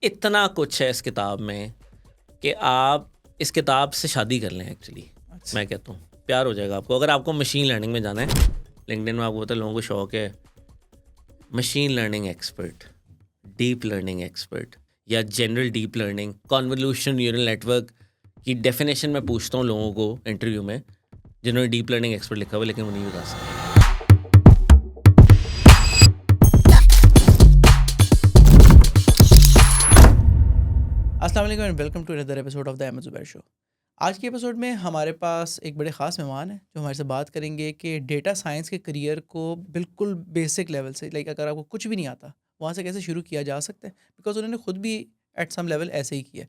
इतना कुछ है इस किताब में कि आप इस किताब से शादी कर लें। एक्चुअली अच्छा। मैं कहता हूँ प्यार हो जाएगा आपको। अगर आपको मशीन लर्निंग में जाना है, लिंक्डइन में आपको पता है लोगों को शौक है machine learning expert, deep learning expert या general deep learning, convolution neural network की डेफिनेशन मैं पूछता हूँ लोगों को इंटरव्यू में जिन्होंने डीप लर्निंग एक्सपर्ट लिखा हुआ लेकिन वो नहीं बता सकते। अस्सलाम वालेकुम and welcome to another episode of the Ahmed Zubair show. आज के एपिसोड में हमारे पास एक बड़े ख़ास मेहमान हैं जो हमारे से बात करेंगे कि डेटा साइंस के करियर को बिल्कुल बेसिक लेवल से, लाइक अगर आपको कुछ भी नहीं आता वहाँ से कैसे शुरू किया जा सकता है, बिकॉज उन्होंने खुद भी एट सम लेवल ऐसे ही किया।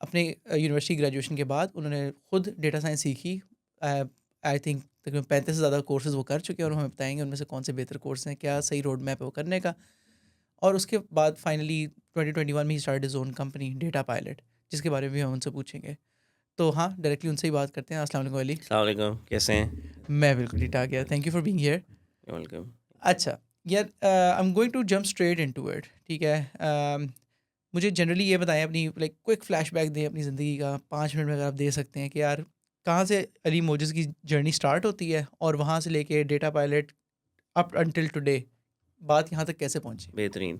अपने यूनिवर्सिटी ग्रेजुएशन के बाद उन्होंने खुद डेटा साइंस सीखी। आई थिंक तकरीबन 35 से ज़्यादा कोर्सेज वो कर चुके हैं और हमें बताएंगे उनमें से कौन से बेहतर कोर्स हैं, क्या सही रोड मैप है वो करने का। और उसके बाद फाइनली 2021 में ही start is own company Data Pilot, जिसके बारे में भी हम उनसे पूछेंगे। तो हाँ, डायरेक्टली उनसे ही बात करते हैं। अस्सलाम वालेकुम अली। अस्सलाम वालेकुम, कैसे हैं? मैं बिल्कुल ठीक ठाक यार, thank you for being here. Welcome. अच्छा यार, I am going to jump straight into it, ठीक है। मुझे जनरली ये बताएं, अपनी लाइक क्विक फ्लैशबैक दें अपनी ज़िंदगी का, 5 मिनट में अगर आप दे सकते हैं कि यार कहाँ से अली मोजिज़ की जर्नी स्टार्ट होती है और वहाँ से लेके data pilot up until today बात यहाँ तक कैसे पहुँची। बेहतरीन।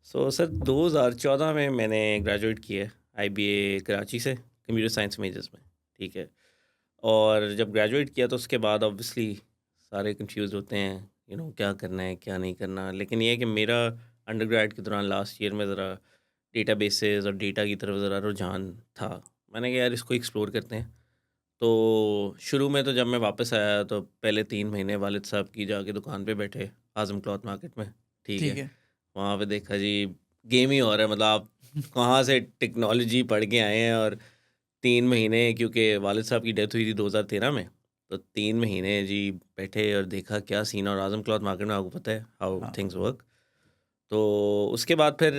सर 2014 में मैंने ग्रेजुएट किया है IBA कराची से, कंप्यूटर साइंस मेजर्स में, ठीक है। और जब ग्रेजुएट किया तो उसके बाद ऑब्वियसली सारे कंफ्यूज होते हैं, क्या करना है क्या नहीं करना। लेकिन ये है कि मेरा अंडरग्रेड के दौरान लास्ट ईयर में ज़रा डेटाबेसेस और डेटा की तरफ ज़रा रुझान था। मैंने कहा यार इसको एक्सप्लोर करते हैं। तो शुरू में तो जब मैं वापस आया तो पहले 3 महीने वालिद साहब की जाके दुकान पे बैठे आज़म क्लॉथ मार्केट में, ठीक ठीक है। है। वहाँ पे देखा जी गेम ही हो रहा है, मतलब आप कहाँ से टेक्नोलॉजी पढ़ के आए हैं। और 3 महीने, क्योंकि वालिद साहब की डेथ हुई थी 2013 में, तो 3 महीने जी बैठे और देखा क्या सीन। और आज़म क्लॉथ मार्केट में आपको पता है हाउ हाँ। Things work. तो उसके बाद फिर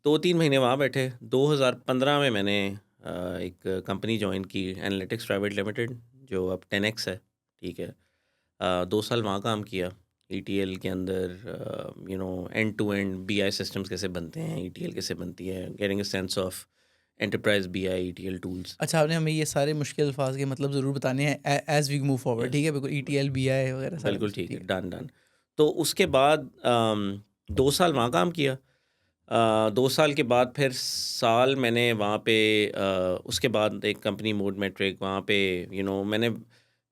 2-3 महीने वहाँ बैठे। 2015 में मैंने एक कंपनी ज्वाइन की, एनालिटिक्स प्राइवेट लिमिटेड, जो अब 10X है, ठीक है। 2 साल वहाँ काम किया ETL के अंदर। End to end BI systems कैसे बनते हैं, ETL कैसे बनती है, getting a sense of enterprise BI ETL tools. अच्छा, आपने हमें ये सारे मुश्किल अल्फाज के मतलब ज़रूर बताने हैं एज वी मूव फॉरवर्ड, ठीक यस, है। बिल्कुल ETL BI वगैरह सारा बिल्कुल कुछ, ठीक है, ठीक है। Done done. तो उसके बाद 2 साल वहाँ काम किया। 2 साल के बाद फिर साल मैंने वहाँ पे उसके बाद एक कंपनी मोड मेट्रिक, वहाँ पे मैंने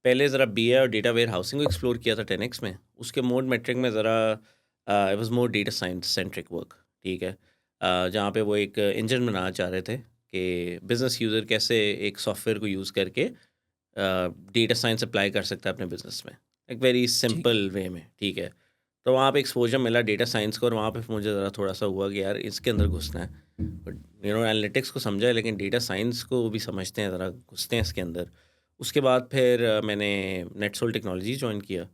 पहले ज़रा BI और डेटा वेयर हाउसिंग को एक्सप्लोर किया था 10X में। उसके मोड मेट्रिक में ज़रा it was more data science centric work, ठीक है। जहाँ पे वो एक इंजन बनाना चाह रहे थे कि बिज़नेस यूज़र कैसे एक सॉफ्टवेयर को यूज़ करके डेटा साइंस अप्लाई कर सकता है अपने बिज़नेस में, एक वेरी ठीक है। सिंपल वे में, ठीक है। तो वहाँ पे एक्सपोजर मिला डेटा साइंस को, और वहाँ पे मुझे ज़रा थोड़ा सा हुआ कि यार इसके अंदर घुसना है। बट एनालिटिक्स को समझा है लेकिन डेटा साइंस को भी समझते हैं, ज़रा घुसते हैं इसके अंदर। उसके बाद फिर मैंने नेटसोल टेक्नोलॉजी ज्वाइन किया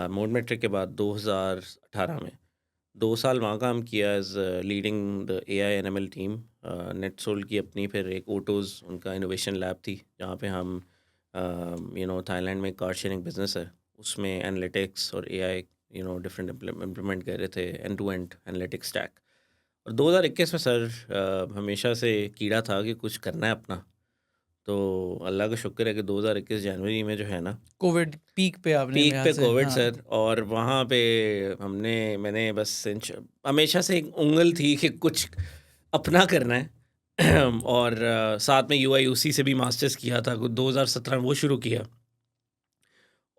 मोड मेट्रिक के बाद 2018 में। 2 साल वहाँ काम किया as leading the AI NML team. NetSol की अपनी फिर एक ओटोज़ उनका इनोवेशन लैब थी, जहाँ पे हम थाईलैंड में कार शेयरिंग बिजनेस है, उसमें एनालिटिक्स और AI डिफरेंट इम्प्लीमेंट कर रहे थे, end to end analytics stack. और 2021 में सर हमेशा से कीड़ा था कि कुछ करना है अपना। तो अल्लाह का शुक्र है कि 2021 जनवरी में जो है ना, कोविड पीक पे आपने मेरे पीक ख्याल पे से, कोविड हाँ। सर, और वहाँ पे मैंने बस हमेशा से एक उंगल थी कि कुछ अपना करना है। और साथ में UI/UC से भी मास्टर्स किया था 2017 वो शुरू किया,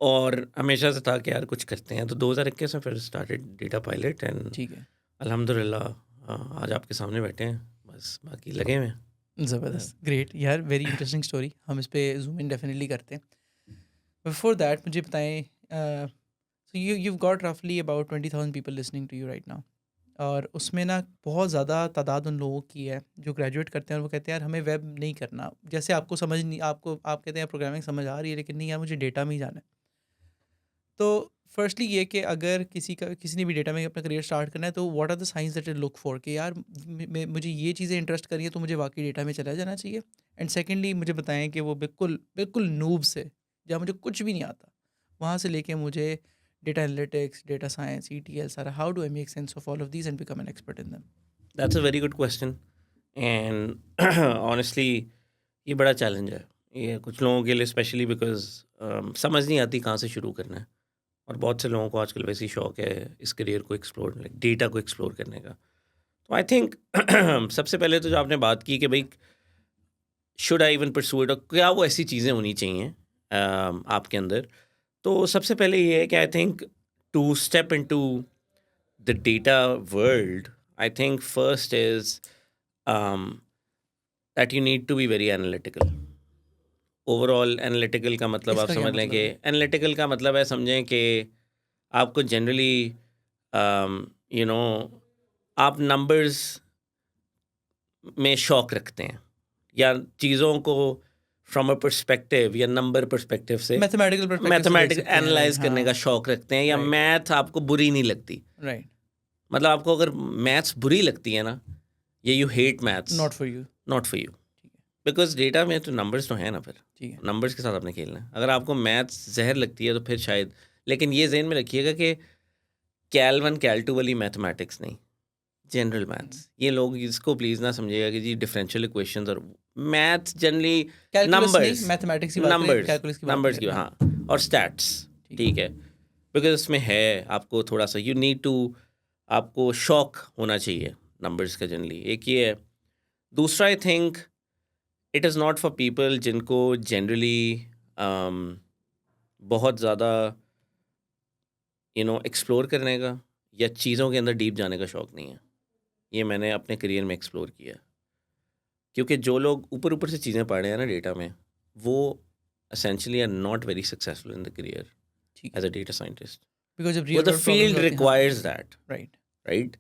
और हमेशा से था कि यार कुछ करते हैं। तो 2021 में फिर स्टार्टेड डेटा पायलट, एंड ठीक है। अल्हम्दुलिल्लाह आज आपके सामने बैठे हैं, बस बाकी लगे हुए हैं। ज़बरदस्त, ग्रेट यार, वेरी इंटरेस्टिंग स्टोरी। हम इस पे जूम इन डेफिनेटली करते हैं। बिफोर दैट मुझे बताएं, सो you've got roughly about 20,000 people listening to you right now, और उसमें ना बहुत ज़्यादा तादाद उन लोगों की है जो ग्रेजुएट करते हैं और वो कहते हैं यार हमें वेब नहीं करना, जैसे आपको समझ नहीं, आपको आप कहते हैं प्रोग्रामिंग समझ आ रही है लेकिन नहीं यार मुझे डेटा में ही जाना है। तो फर्स्टली ये कि अगर किसी ने भी डेटा में अपना करियर स्टार्ट करना है तो what are the science that look for कि यार मुझे ये चीज़ें इंटरेस्ट करी है तो मुझे वाकई डेटा में चला जाना चाहिए। एंड सेकेंडली मुझे बताएं कि वो बिल्कुल बिल्कुल नूब से, जहाँ मुझे कुछ भी नहीं आता, वहाँ से लेके मुझे data analytics, data science, ETL सारा, how do I make sense of all of these and become an expert in them. That's a very good question and honestly ये बड़ा चैलेंज है ये कुछ लोगों के लिए स्पेशली बिकॉज समझ नहीं आती कहाँ से शुरू करना है और बहुत से लोगों को आजकल वैसे ही शौक है इस करियर को एक्सप्लोर डेटा को एक्सप्लोर करने का तो आई थिंक सबसे पहले तो जो आपने बात की कि भाई should I even pursue it और क्या वो ऐसी चीज़ें होनी चाहिए आपके अंदर तो सबसे पहले ये है कि I think to step into the data world I think first is that you need to be very analytical overall analytical का मतलब आप इसका क्या समझ लें मतलब कि है? एनालिटिकल का मतलब है समझें कि आपको जनरली यू नो आप नंबर्स में शौक रखते हैं या चीज़ों को फ्रॉम अ पर्सपेक्टिव या नंबर पर्सपेक्टिव से मैथमेटिकल परस्पेक्टिव से देख मैथमेटिक्स सकते हैं, राइट? एनालाइज करने का हाँ, शौक रखते हैं या राइट, मैथ आपको बुरी नहीं लगती राइट। मतलब आपको अगर मैथ्स बुरी लगती है ना या you hate maths not for you. Not for you ठीक है, बिकॉज डेटा में तो नंबर्स तो है ना फिर ठीक है। नंबर्स के साथ आपने खेलना है अगर आपको मैथ्स जहर लगती है तो फिर शायद लेकिन ये जहन में रखिएगा कि कैल वन कैल टू वाली मैथमेटिक्स नहीं जनरल मैथ्स ये लोग इसको प्लीज़ ना समझिएगा कि जी डिफरेंशियल इक्वेशंस और मैथ्स जनरली कैलकुलस नहीं, नंबर्स मैथमेटिक्स की बात करें, नंबर्स कैलकुलस की बात नहीं नंबर्स कर की रहे। हाँ, हाँ और स्टैट्स ठीक है, ठीक है बिकॉज इसमें है आपको थोड़ा सा यू नीड टू आपको शौक होना चाहिए नंबर्स का जनरली एक ये है दूसरा आई think it is not for people जिनको जनरली बहुत ज़्यादा एक्सप्लोर करने का या चीज़ों के अंदर डीप जाने का शौक नहीं है ये मैंने अपने करियर में एक्सप्लोर किया क्योंकि जो लोग ऊपर ऊपर से चीज़ें पढ़ रहे हैं ना डेटा में वो essentially are not very successful in the career ठीक as है। a data scientist. बिकॉज़ जब Well, real the world problems field आती हैं, हाँ, requires that, right. right?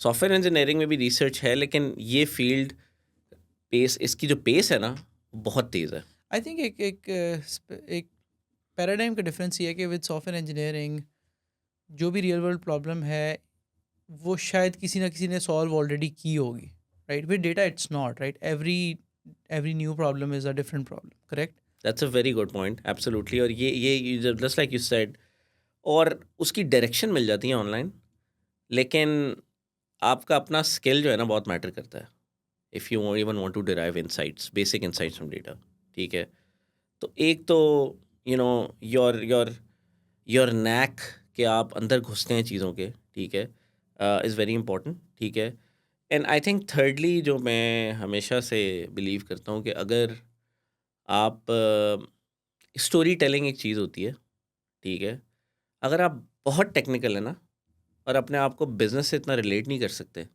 Software engineering में भी रिसर्च है लेकिन ये फील्ड पेस इसकी जो पेस है ना बहुत तेज़ है आई थिंक एक पैराडाइम का डिफरेंस ये है कि विद सॉफ्टवेयर इंजीनियरिंग जो भी रियल वर्ल्ड प्रॉब्लम है, वो शायद किसी ना किसी ने सॉल्व ऑलरेडी की होगी, right? With data it's not, right? Every new problem is a different problem, correct? That's a very good point absolutely और ये जस्ट लाइक यू सेड और उसकी डायरेक्शन मिल जाती है ऑनलाइन लेकिन आपका अपना स्किल जो है ना बहुत मैटर करता है if you even want to derive insights basic insights from data ठीक है तो एक तो you know your your your knack के आप अंदर घुसते हैं चीज़ों के ठीक है इज़ वेरी इंपॉर्टेंट ठीक है एंड आई थिंक थर्डली जो मैं हमेशा से बिलीव करता हूँ कि अगर आप स्टोरी टेलिंग एक चीज़ होती है ठीक है अगर आप बहुत टेक्निकल है ना और अपने आप को बिजनेस से इतना रिलेट नहीं कर सकते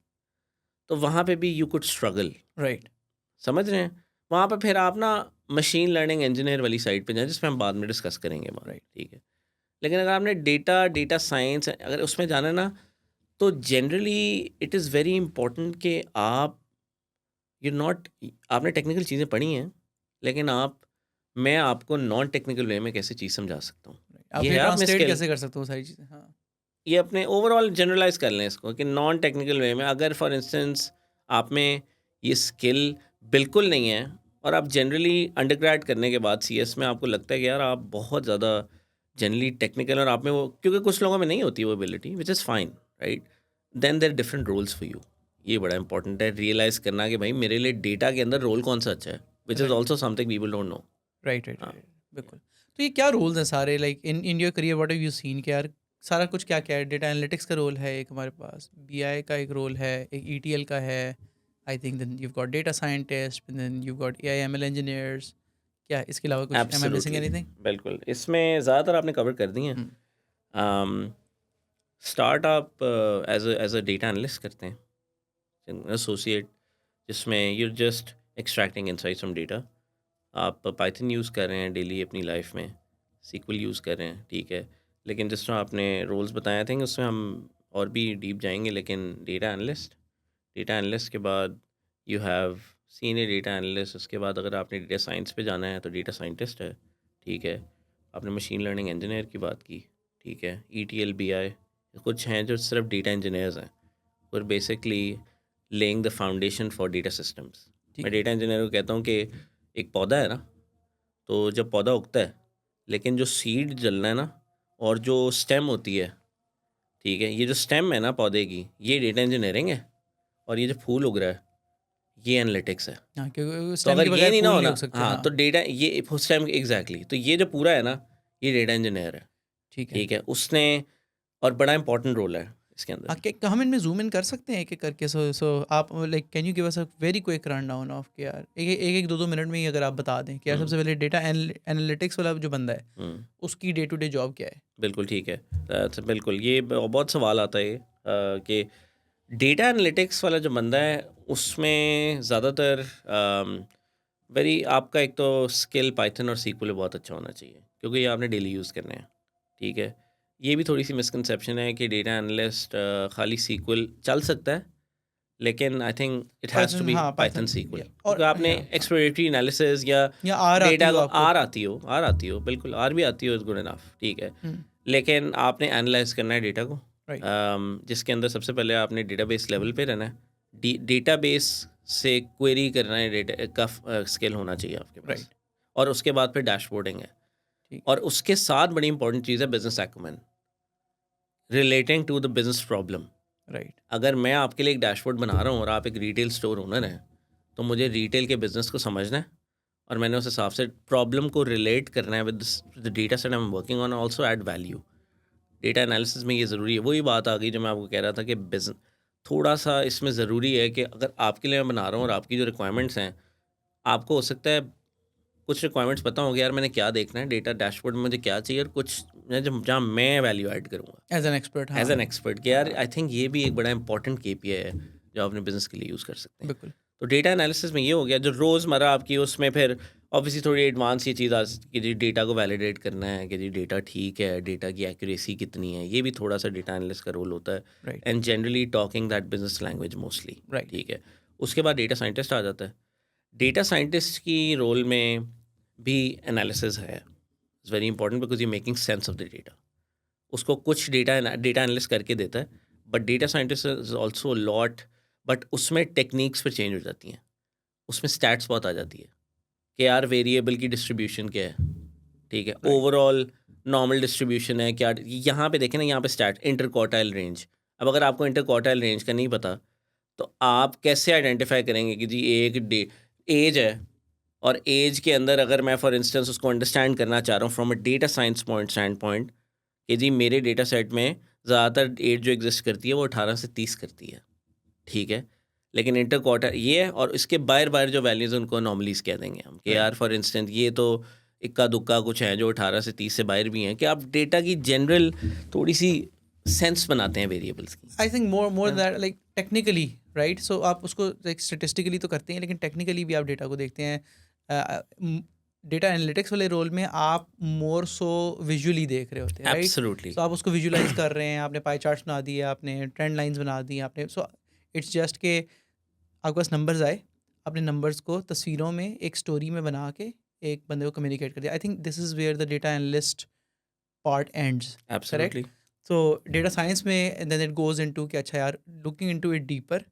तो वहाँ पे भी यू कुड स्ट्रगल राइट, समझ रहे हैं वहाँ पे फिर आप ना मशीन लर्निंग इंजीनियर वाली साइड पे जाएं जिसमें हम बाद में डिस्कस करेंगे बात राइट। ठीक है लेकिन अगर आपने डेटा साइंस अगर उसमें जाना है ना तो generally it is very important कि आप यू नॉट आपने टेक्निकल चीज़ें पढ़ी हैं लेकिन आप मैं आपको नॉन टेक्निकल वे में कैसे चीज़ समझा सकता हूँ आप ये ये है आप में ट्रांसलेट स्किल कैसे कर सकते हो वो सारी चीज़ें? हाँ, ये अपने ओवरऑल जनरलाइज कर लें इसको कि नॉन टेक्निकल वे में अगर फॉर इंस्टेंस आप में ये स्किल बिल्कुल नहीं है और आप जनरली अंडरग्रेड करने के बाद सीएस में आपको लगता है कि यार आप बहुत ज़्यादा जनरली टेक्निकल और आप में वो क्योंकि कुछ लोगों में नहीं होती वो ability which is fine right then there different roles for you ये बड़ा इंपॉर्टेंट है रियलाइज़ करना कि भाई मेरे लिए डेटा के अंदर रोल कौन सा अच्छा है which is right, also something people don't know right, right, हाँ राइट, बिल्कुल। तो ये क्या रोल्स हैं सारे, like in your career what have you seen कि यार सारा कुछ क्या-क्या है? डेटा एनालिटिक्स का रोल है एक हमारे पास, बीआई का एक रोल है, एक ईटीएल का है, I think then you've got data scientist, then you've got AI ML engineers. क्या है इसके अलावा कुछ? Am I missing absolutely anything? बिल्कुल इसमें ज़्यादातर आपने कवर कर दी हैं हुँ, स्टार्ट आप एज अ डेटा एनालिस्ट करते हैं एसोसिएट जिसमें you just extracting insights from data आप पाइथन यूज़ कर रहे हैं डेली अपनी लाइफ में सीक्वल यूज़ कर रहे हैं ठीक है लेकिन जिस तरह आपने रोल्स बताए थे उसमें हम और भी डीप जाएंगे लेकिन डेटा एनालिस्ट के बाद you have senior data analyst उसके बाद अगर आपने डेटा साइंस पे जाना है तो डेटा साइंटिस्ट है ठीक है आपने मशीन लर्निंग इंजीनियर की बात की ठीक है ETL BI कुछ हैं जो सिर्फ डेटा इंजीनियर्स हैं और basically laying the foundation for data systems मैं ठीक है, डेटा इंजीनियर को कहता हूँ कि एक पौधा है ना तो जब पौधा उगता है लेकिन जो सीड जलना है ना और जो स्टेम होती है ठीक है ये जो स्टेम है ना पौधे की ये डेटा इंजीनियरिंग है और ये जो फूल उग रहा है ये एनालिटिक्स है। हाँ, क्योंकि उस तो टाइम के अगर ये बगैर नहीं ना फूल होना, उग सकते। हाँ, हाँ, तो डेटा ये उस टाइम एग्जैक्टली, तो ये जो पूरा है ना, ये डेटा इंजीनियर है, ठीक है। ठीक है, उसने, और बड़ा इंपॉर्टेंट रोल है इसके अंदर। हाँ, क्या हम इनमें ज़ूम इन कर सकते हैं एक-एक करके? सो आप like can you give us a very quick rundown of कि यार एक-एक 2-2 मिनट में ही अगर आप बता दें कि यार सबसे पहले डेटा एनालिटिक्स वाला जो बंदा है, हम्म, उसकी डे टू डे जॉब क्या है? बिल्कुल ठीक है। तो बिल्कुल ये बहुत सवाल आता है कि डेटा एनालिटिक्स वाला जो बंदा है उसमें ज़्यादातर वेरी आपका एक तो स्किल पाइथन और सीक्वल बहुत अच्छा होना चाहिए, क्योंकि ये आपने डेली यूज़ करने हैं, ठीक है। ये भी थोड़ी सी मिसकंसेप्शन है कि डेटा एनालिस्ट खाली सीक्वल चल सकता है, लेकिन I think it has to Python, be हाँ, पाइथन पाइथन सीक्वल, या और क्योंकि आपने या हाँ, एक्सप्लोरेटरी एनालिसिस या या आर आती डेटा हो को आपको। आर आती हो, बिल्कुल आर भी आती हो, इज़ गुड इनफ, ठीक है। हुँ, लेकिन आपने एनालाइज करना है डेटा को, राइट, जिसके अंदर सबसे पहले आपने डेटाबेस लेवल पे रहना है, डेटाबेस से क्वेरी करना है, डेटा का स्किल होना चाहिए आपके पास, राइट, और उसके बाद फिर डैशबोर्डिंग है, ठीक, और उसके साथ बड़ी इंपॉर्टेंट चीज़ है business acumen relating to the business problem. Right, अगर मैं आपके लिए एक डैशबोर्ड बना रहा हूँ और आप एक रिटेल स्टोर ओनर हैं, तो मुझे रिटेल के बिजनेस को समझना है, और मैंने उस हिसाब से प्रॉब्लम को रिलेट करना है with the data set I am working on, also add value. Data analysis में ये ज़रूरी है। वही बात आ गई जो मैं आपको कह रहा था कि बिजन थोड़ा सा इसमें ज़रूरी है कि अगर आपके लिए मैं बना रहा हूँ और आपकी जो रिक्वायरमेंट्स हैं, आपको हो सकता है कुछ रिक्वायरमेंट्स पता होंगे, यार मैंने क्या देखना है डेटा डैशबोर्ड में, मुझे क्या चाहिए, और कुछ जहाँ मैं वैल्यू ऐड करूँगा एज़ एन एक्सपर्ट, एज हाँ, एन एक्सपर्ट कि यार हाँ, आई थिंक ये भी एक बड़ा इंपॉर्टेंट केपीआई है जो आप अपने बिजनेस के लिए यूज़ कर सकते हैं। बिल्कुल, तो डेटा एनालिसिस में ये हो गया जो रोज़मर्रा आपकी, उसमें फिर ऑब्वियसली थोड़ी एडवांस ये चीज़ आ कि जी डेटा को वैलिडेट करना है कि जी डेटा ठीक है, डेटा की एक्यूरेसी कितनी है, ये भी थोड़ा सा डेटा एनालिस्ट का रोल होता है, right, and generally talking that business language mostly, right, ठीक है। उसके बाद डेटा साइंटिस्ट आ जाता है। डेटा साइंटिस्ट की रोल में भी एनालिसिस है, it's very important because you making sense of the data. उसको कुछ डेटा एनालिस्ट करके देता है, but data scientist is also lot, but उसमें टेक्निक्स पर चेंज हो जाती हैं, उसमें स्टैट्स बहुत आ जाती है कि यार वेरिएबल की डिस्ट्रीब्यूशन क्या है, ठीक है, राइट, ओवरऑल नॉर्मल डिस्ट्रीब्यूशन है क्या, यहाँ पे देखें ना, यहाँ पे स्टैट इंटर क्वार्टाइल रेंज। अब अगर आपको इंटर क्वार्टाइल रेंज का नहीं पता, तो आप कैसे आइडेंटिफाई करेंगे कि जी एक एज है, और एज के अंदर अगर मैं फॉर इंस्टेंस उसको अंडरस्टैंड करना चाह रहा हूँ from a data science point stand point, कि जी मेरे डेटा सेट में ज़्यादातर एज जो एग्जिस्ट करती है वो 18 से 30 करती है, ठीक है। लेकिन इंटर क्वार्टर ये है, और इसके बाहर बाहर जो वैल्यूज़ हैं उनको अनोमलीज कह देंगे हम कि राइट। यार फॉर इंस्टेंस ये तो इक्का दुक्का कुछ हैं जो 18 से 30 से बाहर भी हैं, कि आप डेटा की जनरल थोड़ी सी सेंस बनाते हैं वेरिएबल्स की। आई थिंक मोर हाँ, दैट लाइक टेक्निकली, राइट? सो आप उसको लाइक स्टैटिस्टिकली तो करते हैं, लेकिन टेक्निकली भी आप डेटा को देखते हैं। डेटा एनालिटिक्स वाले रोल में आप मोर सो विजुअली देख रहे होते हैं, राइट? एब्सोल्युटली। सो आप उसको विजुलाइज कर रहे हैं, आपने पाई चार्ट्स बना दिए, आपने ट्रेंड लाइंस बना दी, आपने सो इट्स जस्ट के आपके पास नंबर्स आए, आपने नंबर्स को तस्वीरों में एक स्टोरी में बना के एक बंदे को कम्युनिकेट कर दिया। I think this is where the data analyst part ends, correct? Absolutely. तो डेटा साइंस में देन इट गोज़ इनटू कि अच्छा यार, looking into it deeper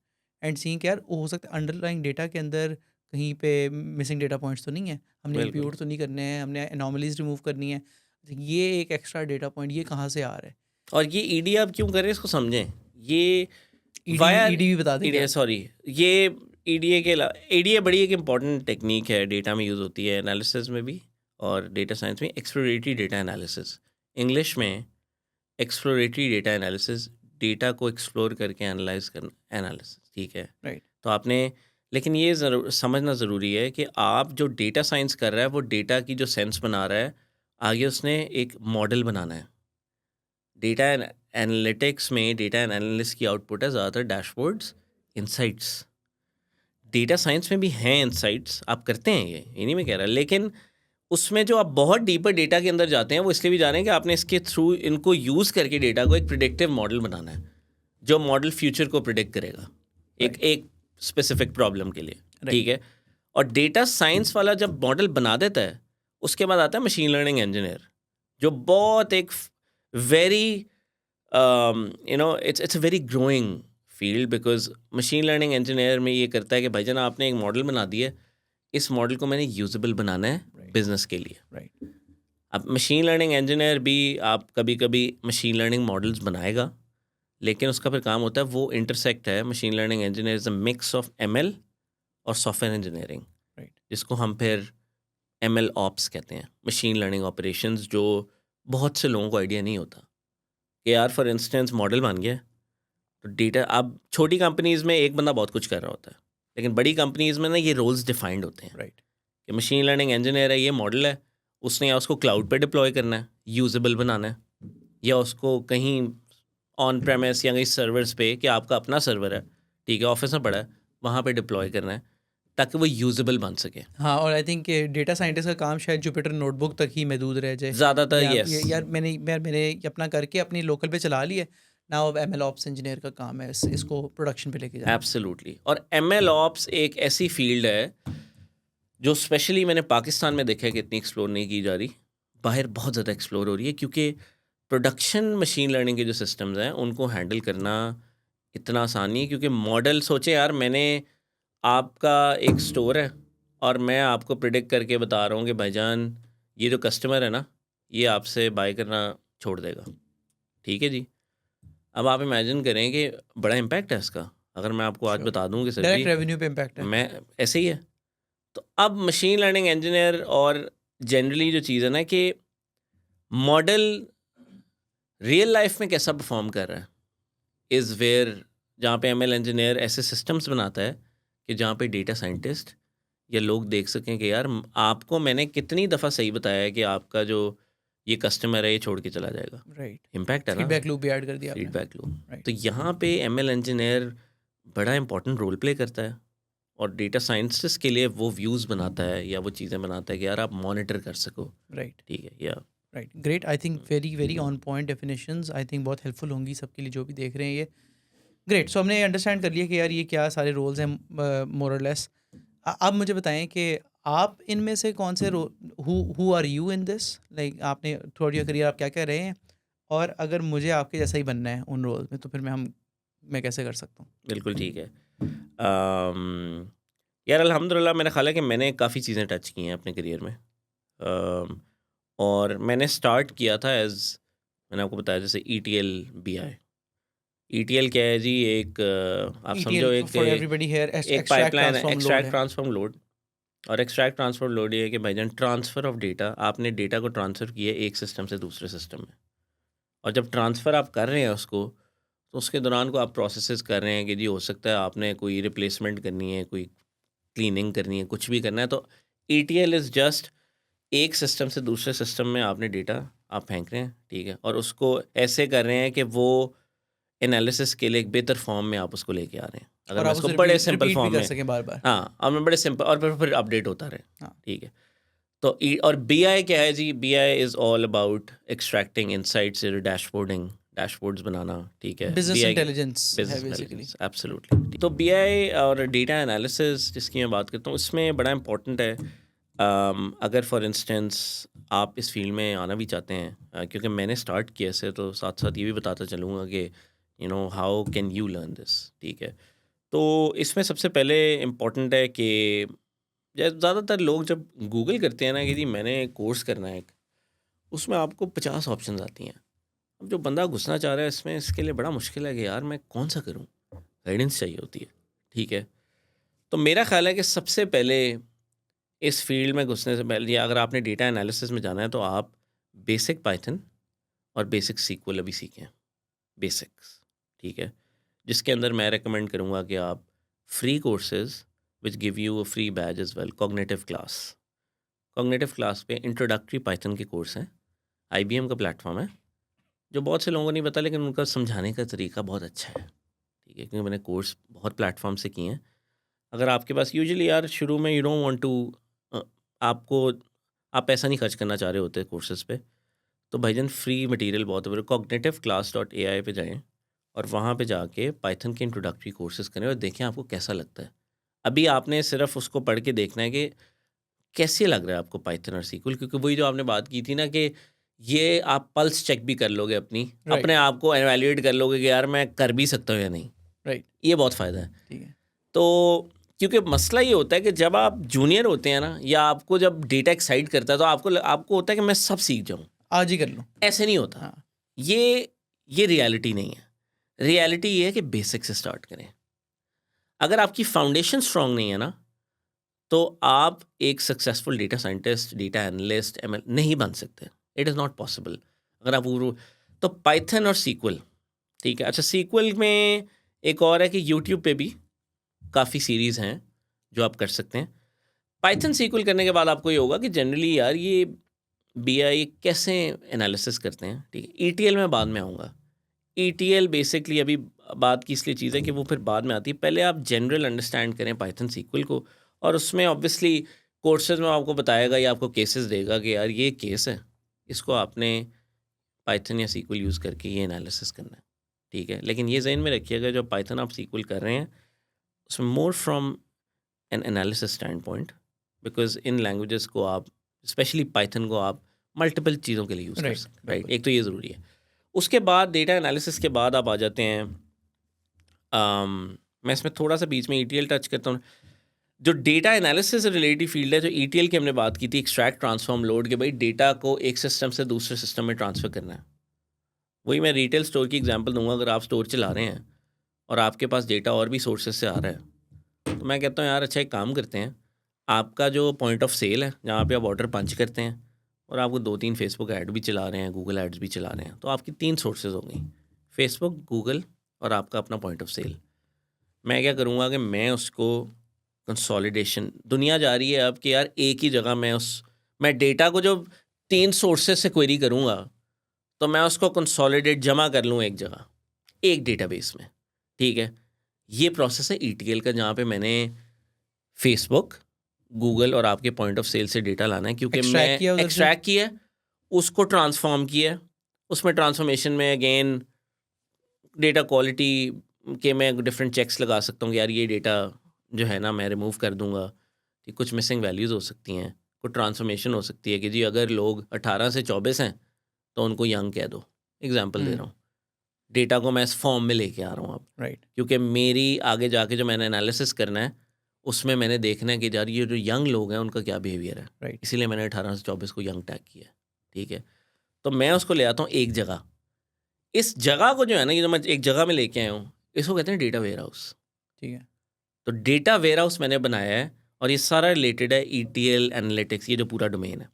and seeing कि यार वो हो सकता है अंडरलाइंग डेटा के अंदर कहीं पे मिसिंग डेटा पॉइंट्स तो नहीं है, हमने बिल्कुल। इम्प्यूट तो नहीं करने हैं, हमने एनोमलीज रिमूव करनी है। तो ये एक एक्स्ट्रा डेटा पॉइंट ये कहाँ से आ रहा है? और ये ईडी आप क्यों कर रहे हैं इसको समझें। ये ईडी वाया ईडी भी बता दें क्या? ईडीए, सॉरी, ये ईडीए के ईडीए बड़ी एक इंपॉर्टेंट टेक्निक है, डेटा में यूज़ होती है, एनालिसिस में भी और डेटा साइंस में। एक्सप्लोरेटरी डेटा एनालिसिस, इंग्लिश में एक्सप्लोरेटरी डेटा एनालिसिस, डेटा को एक्सप्लोर करके एनालाइज करना, एनालिसिस, ठीक है। राइट, तो आपने, लेकिन ये ज़रूर समझना ज़रूरी है कि आप जो डेटा साइंस कर रहा है वो डेटा की जो सेंस बना रहा है, आगे उसने एक मॉडल बनाना है। डेटा एनालिटिक्स में डेटा एनालिस्ट की आउटपुट है ज़्यादातर डैशबोर्ड्स, इनसाइट्स। डेटा साइंस में भी हैं इनसाइट्स, आप करते हैं ये नहीं मैं कह रहा, लेकिन उसमें जो आप बहुत डीपर डेटा के अंदर जाते हैं वो इसलिए भी जा रहे हैं कि आपने इसके थ्रू इनको यूज़ करके डेटा को एक प्रिडिक्टिव मॉडल बनाना है, जो मॉडल फ्यूचर को प्रिडिक्ट करेगा एक राइट, एक स्पेसिफिक प्रॉब्लम के लिए, राइट, ठीक है। और डेटा साइंस वाला जब मॉडल बना देता है, उसके बाद आता है मशीन लर्निंग इंजीनियर, जो बहुत एक very it's a very growing field, because machine learning engineer में ये करता है कि भाईजान आपने एक मॉडल बना दिया है, इस मॉडल को मैंने यूजेबल बनाना है राइट, बिजनेस के लिए। राइट, अब मशीन लर्निंग इंजीनियर भी आप कभी कभी मशीन लर्निंग मॉडल्स बनाएगा, लेकिन उसका फिर काम होता है वो इंटरसेक्ट है, machine learning engineer is a mix of ML और सॉफ्टवेयर इंजीनियरिंग, राइट। जिसको हम फिर एमएल ऑप्स कहते हैं, मशीन लर्निंग ऑपरेशंस, जो बहुत से लोगों को आइडिया नहीं होता कि यार फॉर इंस्टेंस मॉडल बन गया तो डेटा, अब छोटी कंपनीज़ में एक बंदा बहुत कुछ कर रहा होता है, लेकिन बड़ी कंपनीज़ में ना ये रोल्स डिफाइंड होते हैं राइट। कि मशीन लर्निंग इंजीनियर है, ये मॉडल है, उसने या उसको क्लाउड पे डिप्लॉय करना है, यूजेबल बनाना है, या उसको कहीं ऑन प्रेमिस या कहीं सर्वर्स पे, कि आपका अपना सर्वर है, ठीक है, ऑफिस में पड़ा है, वहाँ पे डिप्लॉय करना है ताकि वो यूजेबल बन सके। हाँ, और आई थिंक डेटा साइंटिस्ट का काम शायद जुपिटर नोटबुक तक ही महदूद रह जाए। ज़्यादातर या यस, यार मैंने ये अपना करके अपनी लोकल पे चला लिया, नाउ अब एमएल ऑप्स इंजीनियर का काम है इसको प्रोडक्शन पे लेके जाना। एब्सोल्युटली। और एमएल ऑप्स एक ऐसी फील्ड है जो स्पेशली मैंने पाकिस्तान में देखा है कि इतनी एक्सप्लोर नहीं की जा रही, बाहर बहुत ज़्यादा एक्सप्लोर हो रही है, क्योंकि प्रोडक्शन मशीन लर्निंग के जो सिस्टम्स हैं उनको हैंडल करना इतना आसान नहीं है, क्योंकि मॉडल, सोचे यार मैंने आपका एक स्टोर है और मैं आपको प्रिडिक्ट करके बता रहा हूँ कि भाईजान ये जो कस्टमर है ना, ये आपसे बाय करना छोड़ देगा, ठीक है जी। अब आप इमेजिन करें कि बड़ा इम्पैक्ट है इसका, अगर मैं आपको आज Sure. बता दूं कि सर डायरेक्ट जी रेवेन्यू पे इम्पैक्ट है। मैं ऐसे ही है, तो अब मशीन लर्निंग इंजीनियर और जनरली जो चीज़ है ना कि मॉडल रियल लाइफ में कैसा परफॉर्म कर रहा है इज़ वेयर, जहाँ पे एमएल इंजीनियर ऐसे सिस्टम्स बनाता है कि जहाँ पे डेटा साइंटिस्ट या लोग देख सकें कि यार आपको मैंने कितनी दफ़ा सही बताया है कि आपका जो ये कस्टमर है ये छोड़ के चला जाएगा। राइट। इम्पैक्ट है ना, फीडबैक लूप भी ऐड कर दिया आपने। Feedback loop. राइट। तो यहाँ पे एमएल इंजीनियर बड़ा इंपॉर्टेंट रोल प्ले करता है, और डेटा साइंटिस्ट के लिए वो व्यूज़ बनाता है या वो चीज़ें बनाता है कि यार आप मॉनिटर कर सको, राइट। ठीक है, या right, great. I think very very on point definitions, I think बहुत हेल्पफुल होंगी सबके लिए जो भी देख रहे हैं ये। ग्रेट, सो हमने अंडरस्टैंड कर लिया कि यार ये क्या सारे रोल्स हैं मोर और लेस। आप मुझे बताएं कि आप इनमें से कौन से who are you in this, like आपने थ्रू योर करियर आप क्या क्या रहे हैं, और अगर मुझे आपके जैसा ही बनना है उन रोल्स में तो फिर मैं कैसे कर सकता हूँ? बिल्कुल ठीक है। यार अल्हम्दुलिल्लाह मेरा ख़्याल है कि मैंने काफ़ी चीज़ें टच की हैं अपने करियर में, और मैंने स्टार्ट किया था एज़, मैंने आपको बताया जैसे ईटीएल बीआई। ईटीएल क्या है जी, एक आप समझो ETL एक फॉर एवरीबडी हियर, एक एक्सट्रैक्ट पाइपलाइन है, ट्रांसफॉर्म लोड एक्सट्रैक्ट है। Transform load. और एक्सट्रैक्ट ट्रांसफर लोड ये है कि भाईजान ट्रांसफ़र ऑफ डेटा, आपने डेटा को ट्रांसफ़र किया एक सिस्टम से दूसरे सिस्टम में, और जब ट्रांसफ़र आप कर रहे हैं उसको, तो उसके दौरान को आप प्रोसेसेस कर रहे हैं कि जी हो सकता है आपने कोई रिप्लेसमेंट करनी है, कोई क्लीनिंग करनी है, कुछ भी करना है, तो ईटीएल इज़ जस्ट एक सिस्टम से दूसरे सिस्टम में आपने डेटा आप फेंक रहे हैं, ठीक है, और उसको ऐसे कर रहे हैं कि वो एनालिसिस के लिए एक बेहतर फॉर्म में आप उसको लेके आ रहे हैं। अगर और मैं आप इसको उसे बड़े रिपीट सिंपल रिपीट भी फॉर्म कर में, सकें बार बार। हाँ, और मैं बड़े सिंपल, और फिर अपडेट होता रहे, हाँ। ठीक है। तो और बीआई क्या है जी, BI is all about extracting insights, dashboarding, dashboards बनाना, ठीक है। बिजनेस बीआई इंटेलिजेंस है बिजनेस बेसिकली। Intelligence, absolutely. तो बीआई और डेटा एनालिसिस जिसकी मैं बात करता हूँ, इसमें बड़ा इंपॉर्टेंट है। अगर फॉर इंस्टेंस आप इस फील्ड में आना भी चाहते हैं, क्योंकि मैंने स्टार्ट किया से, तो साथ साथ ये भी बताता चलूँगा कि how can you learn this, ठीक है। तो इसमें सबसे पहले इम्पॉर्टेंट है कि ज़्यादातर लोग जब गूगल करते हैं ना कि जी मैंने कोर्स करना है एक, उसमें आपको 50 ऑप्शंस आती हैं। अब जो बंदा घुसना चाह रहा है इसमें, इसके लिए बड़ा मुश्किल है कि यार मैं कौन सा करूं, गाइडेंस चाहिए होती है, ठीक है। तो मेरा ख्याल है कि सबसे पहले इस फील्ड में घुसने से पहले, अगर आपने डेटा एनालिसिस में जाना है, तो आप बेसिक पाइथन और बेसिक सीक्वल अभी सीखें, बेसिक्स, ठीक है। जिसके अंदर मैं रेकमेंड करूँगा कि आप free courses which give you a free badge as well, cognitive class पे इंट्रोडक्टरी पाइथन के कोर्स हैं, आईबीएम का प्लेटफॉर्म है, जो बहुत से लोगों को नहीं पता, लेकिन उनका समझाने का तरीका बहुत अच्छा है, ठीक है, क्योंकि मैंने कोर्स बहुत प्लेटफॉर्म से किए हैं। अगर आपके पास यूजुअली यार शुरू में यू डोंट वांट टू, आपको आप पैसा नहीं खर्च करना चाह रहे होते कोर्सेज पे, तो भाईजान फ्री मटेरियल बहुत है, cognitiveClass.ai पे जाएं और वहाँ पे जाके पाइथन के इंट्रोडक्टरी कोर्सेज करें और देखें आपको कैसा लगता है। अभी आपने सिर्फ उसको पढ़ के देखना है कि कैसे लग रहा है आपको पाइथन और सीक्वल, क्योंकि वही जो आपने बात की थी ना कि ये आप पल्स चेक भी कर लोगे अपनी, राइट। अपने आप को एवेल्यूएट कर लोगे कि यार मैं कर भी सकता हूँ या नहीं। राइट। ये बहुत फ़ायदा है। ठीक है। तो क्योंकि मसला ये होता है कि जब आप जूनियर होते हैं ना, या आपको जब डेटा एक्साइट करता है, तो आपको होता है कि मैं सब सीख जाऊँ, आज ही कर लो। ऐसे नहीं होता। हाँ। ये रियलिटी नहीं है। रियलिटी ये है कि बेसिक से स्टार्ट करें. अगर आपकी फाउंडेशन स्ट्रांग नहीं है ना, तो आप एक successful data scientist, data analyst, ML नहीं बन सकते. It is not possible. अगर आप तो पाइथन और सीक्वल, ठीक है. अच्छा, सीक्वल में एक और है कि यूट्यूब पे भी काफ़ी सीरीज़ हैं जो आप कर सकते हैं. पाइथन सीक्वल करने के बाद आपको ये होगा कि जनरली यार ये बीआई कैसे एनालिसिस करते हैं, ठीक है. ईटीएल में बाद में आऊँगा. ईटीएल बेसिकली अभी बात की इसलिए चीज़ है कि वो फिर बाद में आती है. पहले आप जनरल अंडरस्टैंड करें पाइथन सीक्वल को, और उसमें ऑब्वियसली कोर्सेज में आपको बताएगा या आपको केसेस देगा कि यार ये केस है, इसको आपने पाइथन या सीक्वल यूज़ करके ये एनालिसिस करना है, ठीक है. लेकिन ये जहन में रखिएगा, जब पाइथन आप सीक्वल कर रहे हैं उसमें more from N analysis stand point, because in languages को आप, स्पेशली पाइथन को आप मल्टीपल चीज़ों के लिए यूज़ कर सकते हैं, राइट. एक तो ये ज़रूरी है. उसके बाद डेटा एनालिसिस के बाद आप आ जाते हैं, मैं इसमें थोड़ा सा बीच में ईटीएल टच करता हूँ. जो डेटा एनालिसिस से रिलेटेड फील्ड है, जो ईटीएल की हमने बात की थी, एक्सट्रैक्ट ट्रांसफॉर्म लोड, के भाई डेटा को एक सिस्टम से दूसरे सिस्टम में ट्रांसफ़र करना है. वही मैं रिटेल स्टोर की एग्जांपल दूंगा. अगर आप स्टोर चला रहे हैं और आपके पास डेटा और भी सोर्सेज से आ रहा है, तो मैं कहता हूँ यार अच्छा एक काम करते हैं, आपका जो पॉइंट ऑफ सेल है जहाँ पे आप ऑर्डर पंच करते हैं, और आपको 2-3 फेसबुक ऐड भी चला रहे हैं, गूगल एड्स भी चला रहे हैं, तो आपकी 3 सोर्सेज हो गई, फेसबुक, गूगल और आपका अपना पॉइंट ऑफ सेल. मैं क्या करूँगा कि मैं उसको कंसोलिडेशन, दुनिया जा रही है अब कि यार एक ही जगह मैं डेटा को जब 3 सोर्सेज से क्वेरी करूँगा, तो मैं उसको कंसोलिडेट जमा कर लूँ एक जगह, एक डेटाबेस में, ठीक है. ये प्रोसेस है ईटीएल का, जहाँ पे मैंने फेसबुक, गूगल और आपके पॉइंट ऑफ सेल से डेटा लाना है, क्योंकि मैं एक्सट्रैक्ट किया, उसको ट्रांसफॉर्म किया. उसमें ट्रांसफॉर्मेशन में अगेन डेटा क्वालिटी के मैं डिफरेंट चेक्स लगा सकता हूँ कि यार ये डेटा जो है ना मैं रिमूव कर दूंगा कि कुछ मिसिंग वैल्यूज़ हो सकती हैं, कुछ ट्रांसफॉर्मेशन हो सकती है कि जी अगर लोग 18 से 24 हैं तो उनको यंग कह दो. एग्जाम्पल दे रहा हूँ. डेटा को मैं इस फॉर्म में लेके आ रहा हूँ अब, राइट. क्योंकि मेरी आगे जाके जो मैंने एनालिसिस करना है उसमें मैंने देखना है कि यार ये जो यंग लोग हैं उनका क्या बिहेवियर है, राइट. इसीलिए मैंने 18 से 24 को यंग टैग किया, ठीक है. तो मैं उसको ले आता हूँ एक जगह. इस जगह को जो है ना, ये जो मैं एक जगह में लेके आया हूँ, इसको कहते हैं डेटा वेयर हाउस, ठीक है. तो डेटा वेयर हाउस मैंने बनाया है, और ये सारा रिलेटेड है ईटीएल एनालिटिक्स, ये जो पूरा डोमेन है.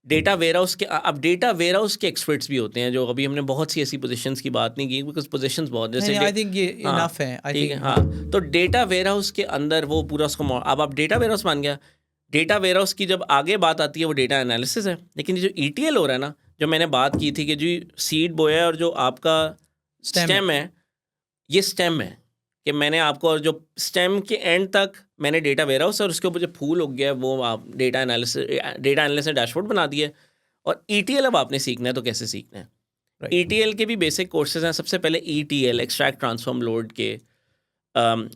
डेटा वेयर हाउस के, अब डेटा वेयर हाउस के एक्सपर्ट्स भी होते हैं, जो अभी हमने बहुत सी ऐसी पोजीशंस की बात नहीं की, बिकॉज पोजीशंस बहुत जैसे आई थिंक ये इनफ है. ठीक है. हाँ, तो डेटा वेयर हाउस के अंदर वो पूरा उसको, अब आप डेटा वेयर हाउस मान गया. डेटा वेयर हाउस की जब आगे बात आती है वो डेटा एनालिसिस है. लेकिन ये जो ईटीएल हो रहा है ना, जो मैंने बात की थी कि जी सीड बोया और जो आपका स्टेम है, ये स्टेम है कि मैंने आपको, और जो स्टेम के एंड तक मैंने डेटा वेयर हाउस और उसके ऊपर जो फूल हो गया वो आप डेटा एनालिसिस डैशबोर्ड बना दिए. और ईटीएल अब आपने सीखना है, तो कैसे सीखना है. ईटीएल के भी बेसिक कोर्सेज हैं. सबसे पहले ईटीएल एक्सट्रैक्ट ट्रांसफॉर्म लोड के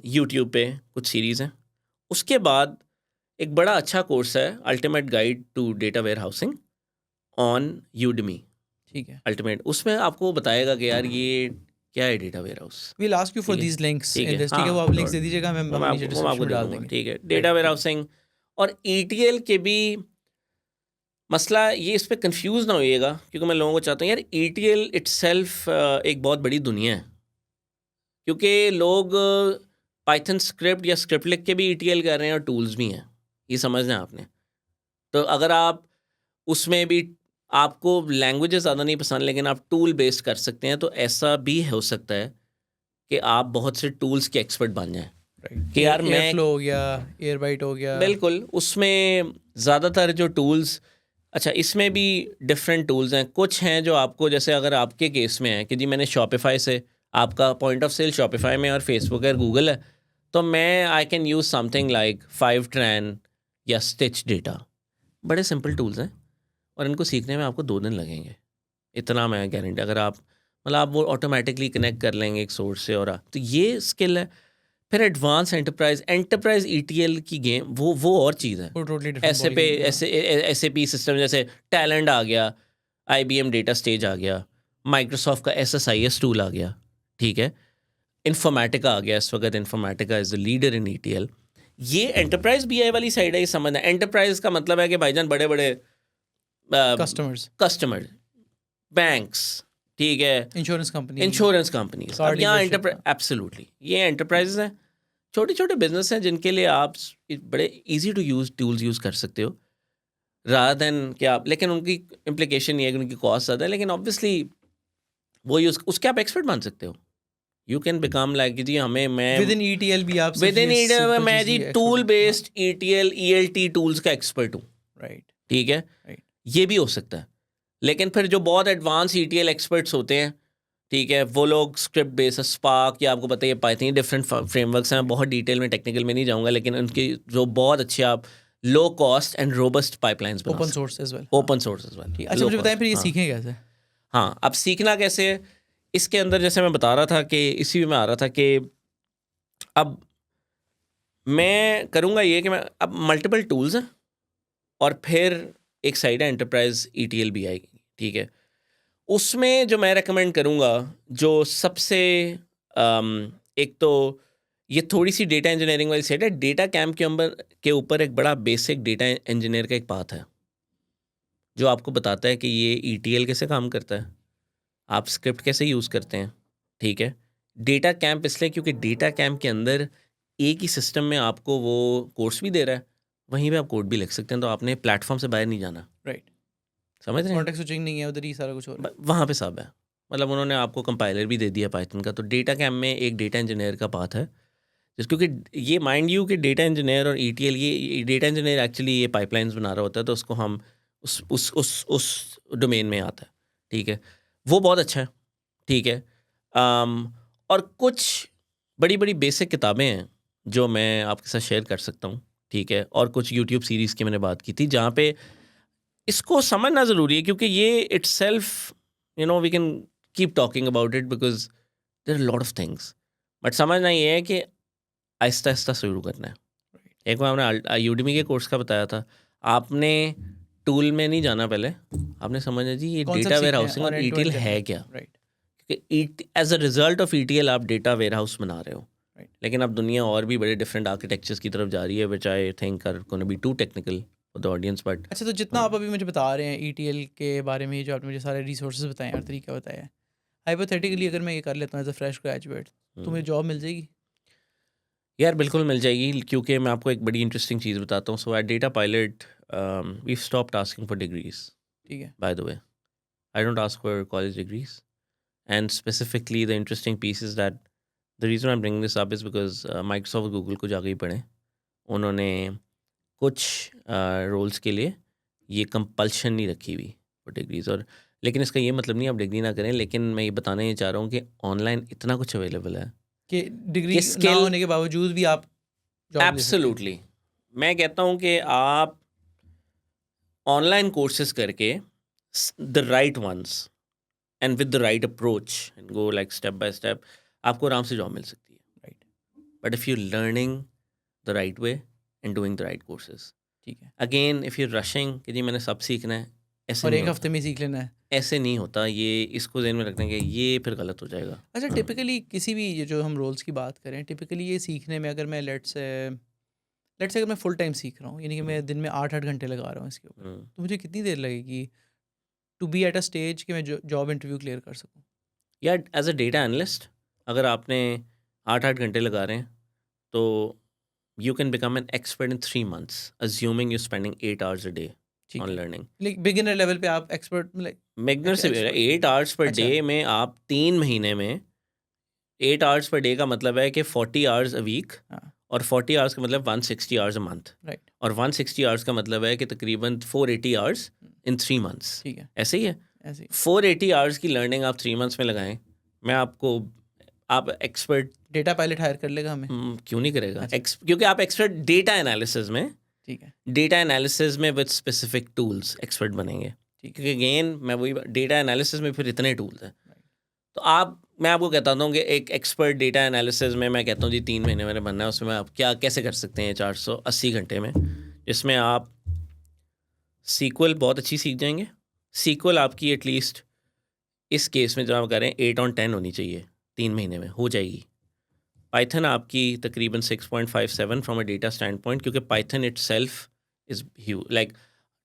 यूट्यूब पे कुछ सीरीज़ हैं. उसके बाद एक बड़ा अच्छा कोर्स है ultimate guide to data warehousing on Udemy, ठीक है. अल्टीमेट, उसमें आपको बताएगा कि यार ये क्या है data warehouse. We'll ask you for these links in this. ठीक है, वो आप लिंक्स दे दीजिएगा, हम नीचे डिस्क्रिप्शन में डाल देंगे. ठीक है. डेटा वेयर हाउसिंग और ईटीएल के भी मसला ये, इस पर कंफ्यूज ना होइएगा, क्योंकि मैं लोगों को चाहता हूँ यार ईटीएल इटसेल्फ एक बहुत बड़ी दुनिया है, क्योंकि लोग पाइथन स्क्रिप्ट या स्क्रिप्ट लिख के भी ईटीएल कर रहे हैं और टूल्स भी हैं, ये समझना है आपने. तो अगर आप उसमें भी, आपको लैंग्वेजेस ज़्यादा नहीं पसंद लेकिन आप टूल बेस्ड कर सकते हैं, तो ऐसा भी हो सकता है कि आप बहुत से टूल्स के एक्सपर्ट बन जाएं. कि यार मैं एयरफ्लो हो गया, एयरबाइट हो गया, बिल्कुल. उसमें ज़्यादातर जो टूल्स, अच्छा इसमें भी डिफरेंट टूल्स हैं. कुछ हैं जो आपको, जैसे अगर आपके केस में है कि जी मैंने शॉपिफाई से, आपका पॉइंट ऑफ सेल शॉपिफाई में और फेसबुक है, गूगल है, तो मैं I can use something like 5tran या स्टिच डेटा. बड़े सिंपल टूल्स हैं और इनको सीखने में आपको 2 दिन लगेंगे, इतना मैं गारंटी. अगर आप मतलब आप वो ऑटोमेटिकली कनेक्ट कर लेंगे एक सोर्स से, और तो ये स्किल है. फिर एडवांस एंटरप्राइज ईटीएल की गेम, वो और चीज़ है. ऐसे पी सिस्टम जैसे टैलेंट आ गया, IBM डेटा स्टेज आ गया, माइक्रोसॉफ्ट का SSIS टूल आ गया, ठीक है. इन्फॉर्मेटिका आ गया इस वक्त. Informatica is the leader in ETL. ये एंटरप्राइज BI वाली साइड है, ये समझना. एंटरप्राइज का मतलब है कि भाईजान बड़े बड़े कस्टमर्स, बैंक्स, ठीक है, insurance company, insurance companies. Car अब यहाँ डीलरशिप, एब्सोल्युटली ये एंटरप्राइजेज हैं, छोटे छोटे बिजनेस हैं जिनके लिए आप बड़े easy to use tools use कर सकते हो रादर देन कि आप, लेकिन उनकी इम्प्लीकेशन ये है कि उनकी कॉस्ट ज़्यादा है, लेकिन ऑब्वियसली वो यूज़ उसके आप एक्सपर्ट मान सकते हो। यू कैन बिकम लाइक जी हमें मैं विद इन ETL भी आप विद इन मैं जी tool based ETL ELT tools का एक्सपर्ट हूँ, राइट ठीक है, राइट ये भी हो सकता है। लेकिन फिर जो बहुत एडवांस ETL एक्सपर्ट्स होते हैं, ठीक है, वो लोग स्क्रिप्ट बेस्ड स्पार्क या आपको पता है पाइथन, डिफरेंट फ्रेमवर्क्स हैं, बहुत डिटेल में टेक्निकल में नहीं जाऊंगा, लेकिन उनकी जो बहुत अच्छे आप low cost and robust pipelines बना ओपन सकते सोर्स एज वेल, हो, ओपन सोर्स एज वेल। अच्छा मुझे बताएं फिर ये सीखें कैसे? हाँ, अब सीखना कैसे है इसके अंदर, जैसे मैं बता रहा था कि इसी में आ रहा था कि अब मैं करूँगा ये कि मैं अब मल्टीपल टूल्स हैं और फिर एक साइड है एंटरप्राइज ETL भी आएगी, ठीक है। उसमें जो मैं रेकमेंड करूँगा, जो सबसे एक तो ये थोड़ी सी डेटा इंजीनियरिंग वाली साइड है, डेटा कैम्प के ऊपर एक बड़ा बेसिक डेटा इंजीनियर का एक पाथ है जो आपको बताता है कि ये ETL कैसे काम करता है, आप स्क्रिप्ट कैसे यूज़ करते हैं, ठीक है। डेटा कैंप इसलिए क्योंकि डेटा कैंप के अंदर एक ही सिस्टम में आपको वो कोर्स भी दे रहा है, वहीं पे आप कोड भी लिख सकते हैं, तो आपने प्लेटफॉर्म से बाहर नहीं जाना, राइट, समझ रहे हैं। कॉन्टेक्स्ट स्विचिंग नहीं है, उधर ही सारा कुछ हो रहा है। वहाँ पे सब है, मतलब उन्होंने आपको कंपाइलर भी दे दिया पाइथन का। तो डेटा कैंप में एक डेटा इंजीनियर का पाथ है, जिस क्योंकि ये माइंड यू कि डेटा इंजीनियर और ETL, ये डेटा इंजीनियर एक्चुअली ये पाइपलाइंस बना रहा होता है, तो उसको हम उस डोमेन में आता है, ठीक है, वो बहुत अच्छा है, ठीक है। और कुछ बड़ी बड़ी बेसिक किताबें हैं जो मैं आपके साथ शेयर कर सकता हूँ, ठीक है, और कुछ यूट्यूब सीरीज़ की मैंने बात की थी जहाँ पे इसको समझना ज़रूरी है, क्योंकि ये itself we can keep talking about it because there are lot of things, but समझना ये है कि आहिस्ता आहिस्ता शुरू करना है। एक बार हमने यूडमी के कोर्स का बताया था, आपने टूल में नहीं जाना, पहले आपने समझना जी ये कॉन्सेप्ट डेटा वेयर सीखने हैं हाउसिंग और और एंड टू एंड ETL करना है है, क्या, राइट क्योंकि as a result of ETL आप डेटा वेयर हाउस बना रहे हो, राइट। लेकिन अब दुनिया और भी बड़े डिफरेंट आर्किटेक्चर्स की तरफ जा रही है, which I think are gonna be too technical for the audience, but अच्छा, तो जितना आप अभी मुझे बता रहे हैं ETL के बारे में, जो आपने मुझे सारे रिसोर्सेज बताए हैं और तरीका बताया है, हाइपोथेटिकली अगर मैं ये कर लेता हूँ एज अ फ्रेश ग्रेजुएट, तो मुझे जॉब मिल जाएगी? यार बिल्कुल मिल जाएगी, क्योंकि मैं आपको एक बड़ी इंटरेस्टिंग चीज़ बताता हूँ। So at Data Pilot we stopped asking for degrees, ठीक है, by the way I don't ask for college degrees, and specifically the interesting piece is that the reason I bring this up is because Microsoft Google को जाके ही पढ़ें, उन्होंने कुछ roles के लिए ये कंपल्शन नहीं रखी हुई फॉर डिग्रीज, और लेकिन इसका ये मतलब नहीं आप डिग्री ना करें, लेकिन मैं ये बताना ये चाह रहा हूँ कि ऑनलाइन इतना कुछ अवेलेबल है कि डिग्री कि ना स्किल, होने के बावजूद भी आप जॉब ले सकते हैं। एब्सोल्युटली, मैं कहता हूँ कि आप ऑनलाइन कोर्सेज करके the right ones and with the right approach and go like step by step, आपको आराम से जॉब मिल सकती है, right, but if you learning the right way and doing the right courses, ठीक है, अगेन इफ़ यू रशिंग कि जी मैंने सब सीखना है, ऐसे और नहीं एक हफ्ते होता, में सीख लेना है। ऐसे नहीं होता, ये इसको ज़हन में रखने के ये फिर गलत हो जाएगा। अच्छा, टिपिकली किसी भी ये जो हम रोल्स की बात करें, टिपिकली ये सीखने में अगर मैं लेट्स से अगर मैं फुल टाइम सीख रहा हूँ, यानी कि मैं दिन में 8-8 घंटे लगा रहा हूँ इसके ऊपर, तो मुझे कितनी देर लगेगी to be at a stage कि मैं जॉब इंटरव्यू क्लियर कर सकूँ? या एज अ डेटा एनालिस्ट अगर आपने 8-8 घंटे लगा रहे हैं, तो you can become an expert in 3 months, assuming you're spending 8 hours a day ठीक on है, learning. लाइक बिगिनर लेवल पे आप एक्सपर्ट, लाइक बिगनर से एक्सपर्ट? 8 hours per अच्छा, day में आप 3 महीने में 8 hours per day का मतलब है कि 40 hours a week, हाँ, और 40 hours का मतलब 160 hours a month, राइट, और 160 hours का मतलब है कि तकरीबन 480 hours in 3 months। ठीक है, ऐसे ही है, ऐसे ही। 480 hours की लर्निंग आप 3 months में लगाएं, मैं आपको, आप एक्सपर्ट डेटा पायलट हायर कर लेगा हमें? क्यों नहीं करेगा, अच्छा, क्योंकि आप एक्सपर्ट डेटा एनालिसिस में, ठीक है, डेटा एनालिसिस में विद स्पेसिफिक टूल्स एक्सपर्ट बनेंगे, ठीक है, क्योंकि अगेन मैं वही डेटा एनालिसिस में फिर इतने टूल्स हैं, राइट, तो मैं आपको कहता हूँ कि एक एक्सपर्ट डेटा एनालिसिस में मैं कहता हूँ जी 3 महीने मैंने बनना है, उसमें आप क्या कैसे कर सकते हैं 480 घंटे में, जिसमें आप सीक्वल बहुत अच्छी सीख जाएंगे। सीक्वल आपकी एटलीस्ट इस केस में जो आप करें 8/10 होनी चाहिए, 3 महीने में हो जाएगी। पाइथन आपकी तकरीबन 6.57 from a data stand point, क्योंकि Python itself is like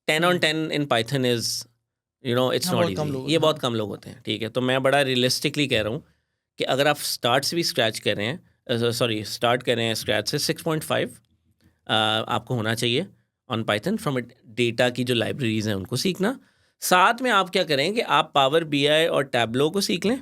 10/10 in Python is it's हाँ, नॉट बहुत कम ईजी, लोग ये होते बहुत हैं। कम लोग होते हैं, ठीक है। तो मैं बड़ा रियलिस्टिकली कह रहा हूँ कि अगर आप स्टार्ट से भी स्क्रैच कर रहे हैं, सॉरी स्टार्ट कर रहे हैं स्क्रैच से 6.5 आपको होना चाहिए ऑन पाइथन फ्रॉम डेटा की जो लाइब्रेरीज हैं उनको सीखना। साथ में आप क्या करें कि आप पावर बीआई और टैबलो को सीख लें,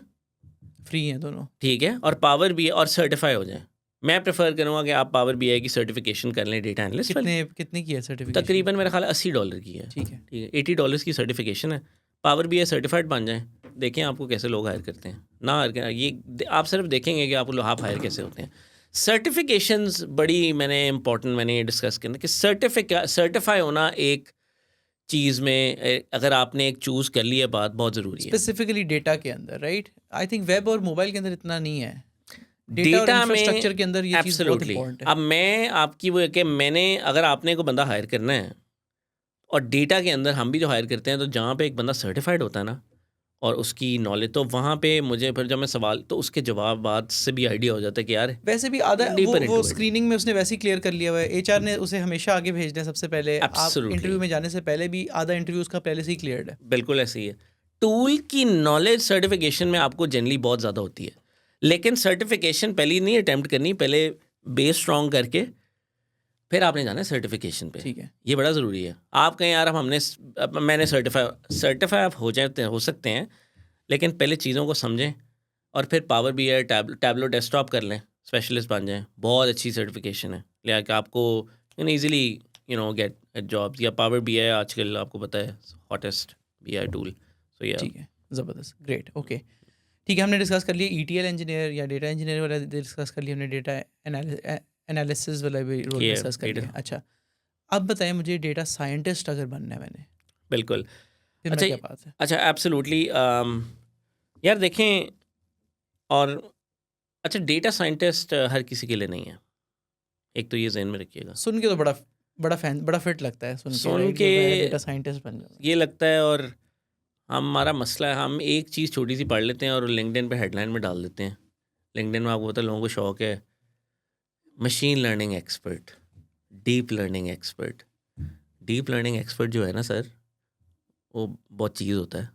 फ्री हैं दोनों। ठीक है, और पावर बीआई और सर्टिफाई हो जाएं। मैं प्रेफर करूँगा कि आप पावर बीआई की सर्टिफिकेशन कर लें डेटा एनालिस्ट वाली। कितने की है सर्टिफिकेशन? तकरीबन मेरा ख्याल है $80 की है, ठीक है। ठीक है, $80 की सर्टिफिकेशन है। पावर बीआई सर्टिफाइड बन जाएं, देखें आपको कैसे लोग हायर करते हैं। ना हायर कर ये आप सिर्फ देखेंगे कि आप लोग आप हायर कैसे होते हैं। सर्टिफिकेशंस बड़ी मैंने डिस्कस करना कि सर्टिफाई होना एक चीज़ में अगर आपने एक चूज़ कर लिया बात बहुत ज़रूरी है। स्पेसिफिकली डेटा के अंदर, राइट? आई थिंक वेब और मोबाइल के अंदर इतना नहीं है। डेटा और डेटा में इंफ्रास्ट्रक्चर के अंदर ये चीज़ बहुत एब्सोल्युटली। इंपॉर्टेंट है। अब मैं आपकी वो है कि मैंने अगर आपने को बंदा हायर करना है और डेटा के अंदर हम भी जो हायर करते हैं, तो जहाँ पे एक बंदा सर्टिफाइड होता है ना और उसकी नॉलेज, तो वहाँ पे मुझे फिर जब मैं सवाल तो उसके जवाब बाद से भी आइडिया हो जाता है कि यार वैसे भी आधा डीपर वो इनटू इट। स्क्रीनिंग में उसने वैसे ही क्लियर कर लिया हुआ है। एचआर ने उसे हमेशा आगे भेजना है सबसे पहले। आप एब्सोल्युटली, इंटरव्यू में जाने से पहले भी आधा इंटरव्यू उसका पहले से ही क्लियर्ड है। बिल्कुल ऐसे ही है। टूल की नॉलेज सर्टिफिकेशन में आपको जनरली बहुत ज़्यादा होती है, लेकिन सर्टिफिकेशन पहले नहीं अटैम्प्ट करनी, पहले बेस स्ट्रॉन्ग करके फिर आपने जाना है सर्टिफिकेशन पे। ठीक है। ये बड़ा ज़रूरी है। आप कहें यार अब मैंने सर्टिफाई आप हो सकते हैं, लेकिन पहले चीज़ों को समझें और फिर पावर बीआई टैबलो डेस्कटॉप कर लें, स्पेशलिस्ट बन जाएं। बहुत अच्छी सर्टिफिकेशन है, लिहाजा कि आपको ईजिली गेट जॉब्स। या पावर बीआई आजकल आपको पता है हॉटेस्ट बीआई टूल। सो या ठीक है, ज़बरदस्त, ग्रेट, ओके। ठीक है, हमने डिस्कस कर लिया ईटीएल इंजीनियर या डेटा इंजीनियर वाला डिस्कस कर लिया हमने, डेटा एनालिसिस वाला भी रोल ये डिस्कस कर लिया। अच्छा, अब बताएं मुझे डेटा साइंटिस्ट अगर बनना है मैंने, बिल्कुल। फिर मैं अच्छा क्या बात है? अच्छा एब्सोल्युटली। यार देखें, और अच्छा डेटा साइंटिस्ट हर किसी के लिए नहीं है, एक तो ये जहन में रखिएगा। सुन के तो बड़ा बड़ा फैन बड़ा फिट लगता है सुन के, सुन राइट? के जो मैं डेटा साइंटिस्ट बन जाऊँ। ये लगता है, और हमारा मसला है हम एक चीज़ छोटी सी पढ़ लेते हैं और लिंक्डइन पे हेडलाइन में डाल देते हैं। लिंक्डइन में आपको पता है लोगों को शौक है machine learning expert, deep learning expert. Deep learning expert जो है ना सर, वो बहुत चीज़ होता है,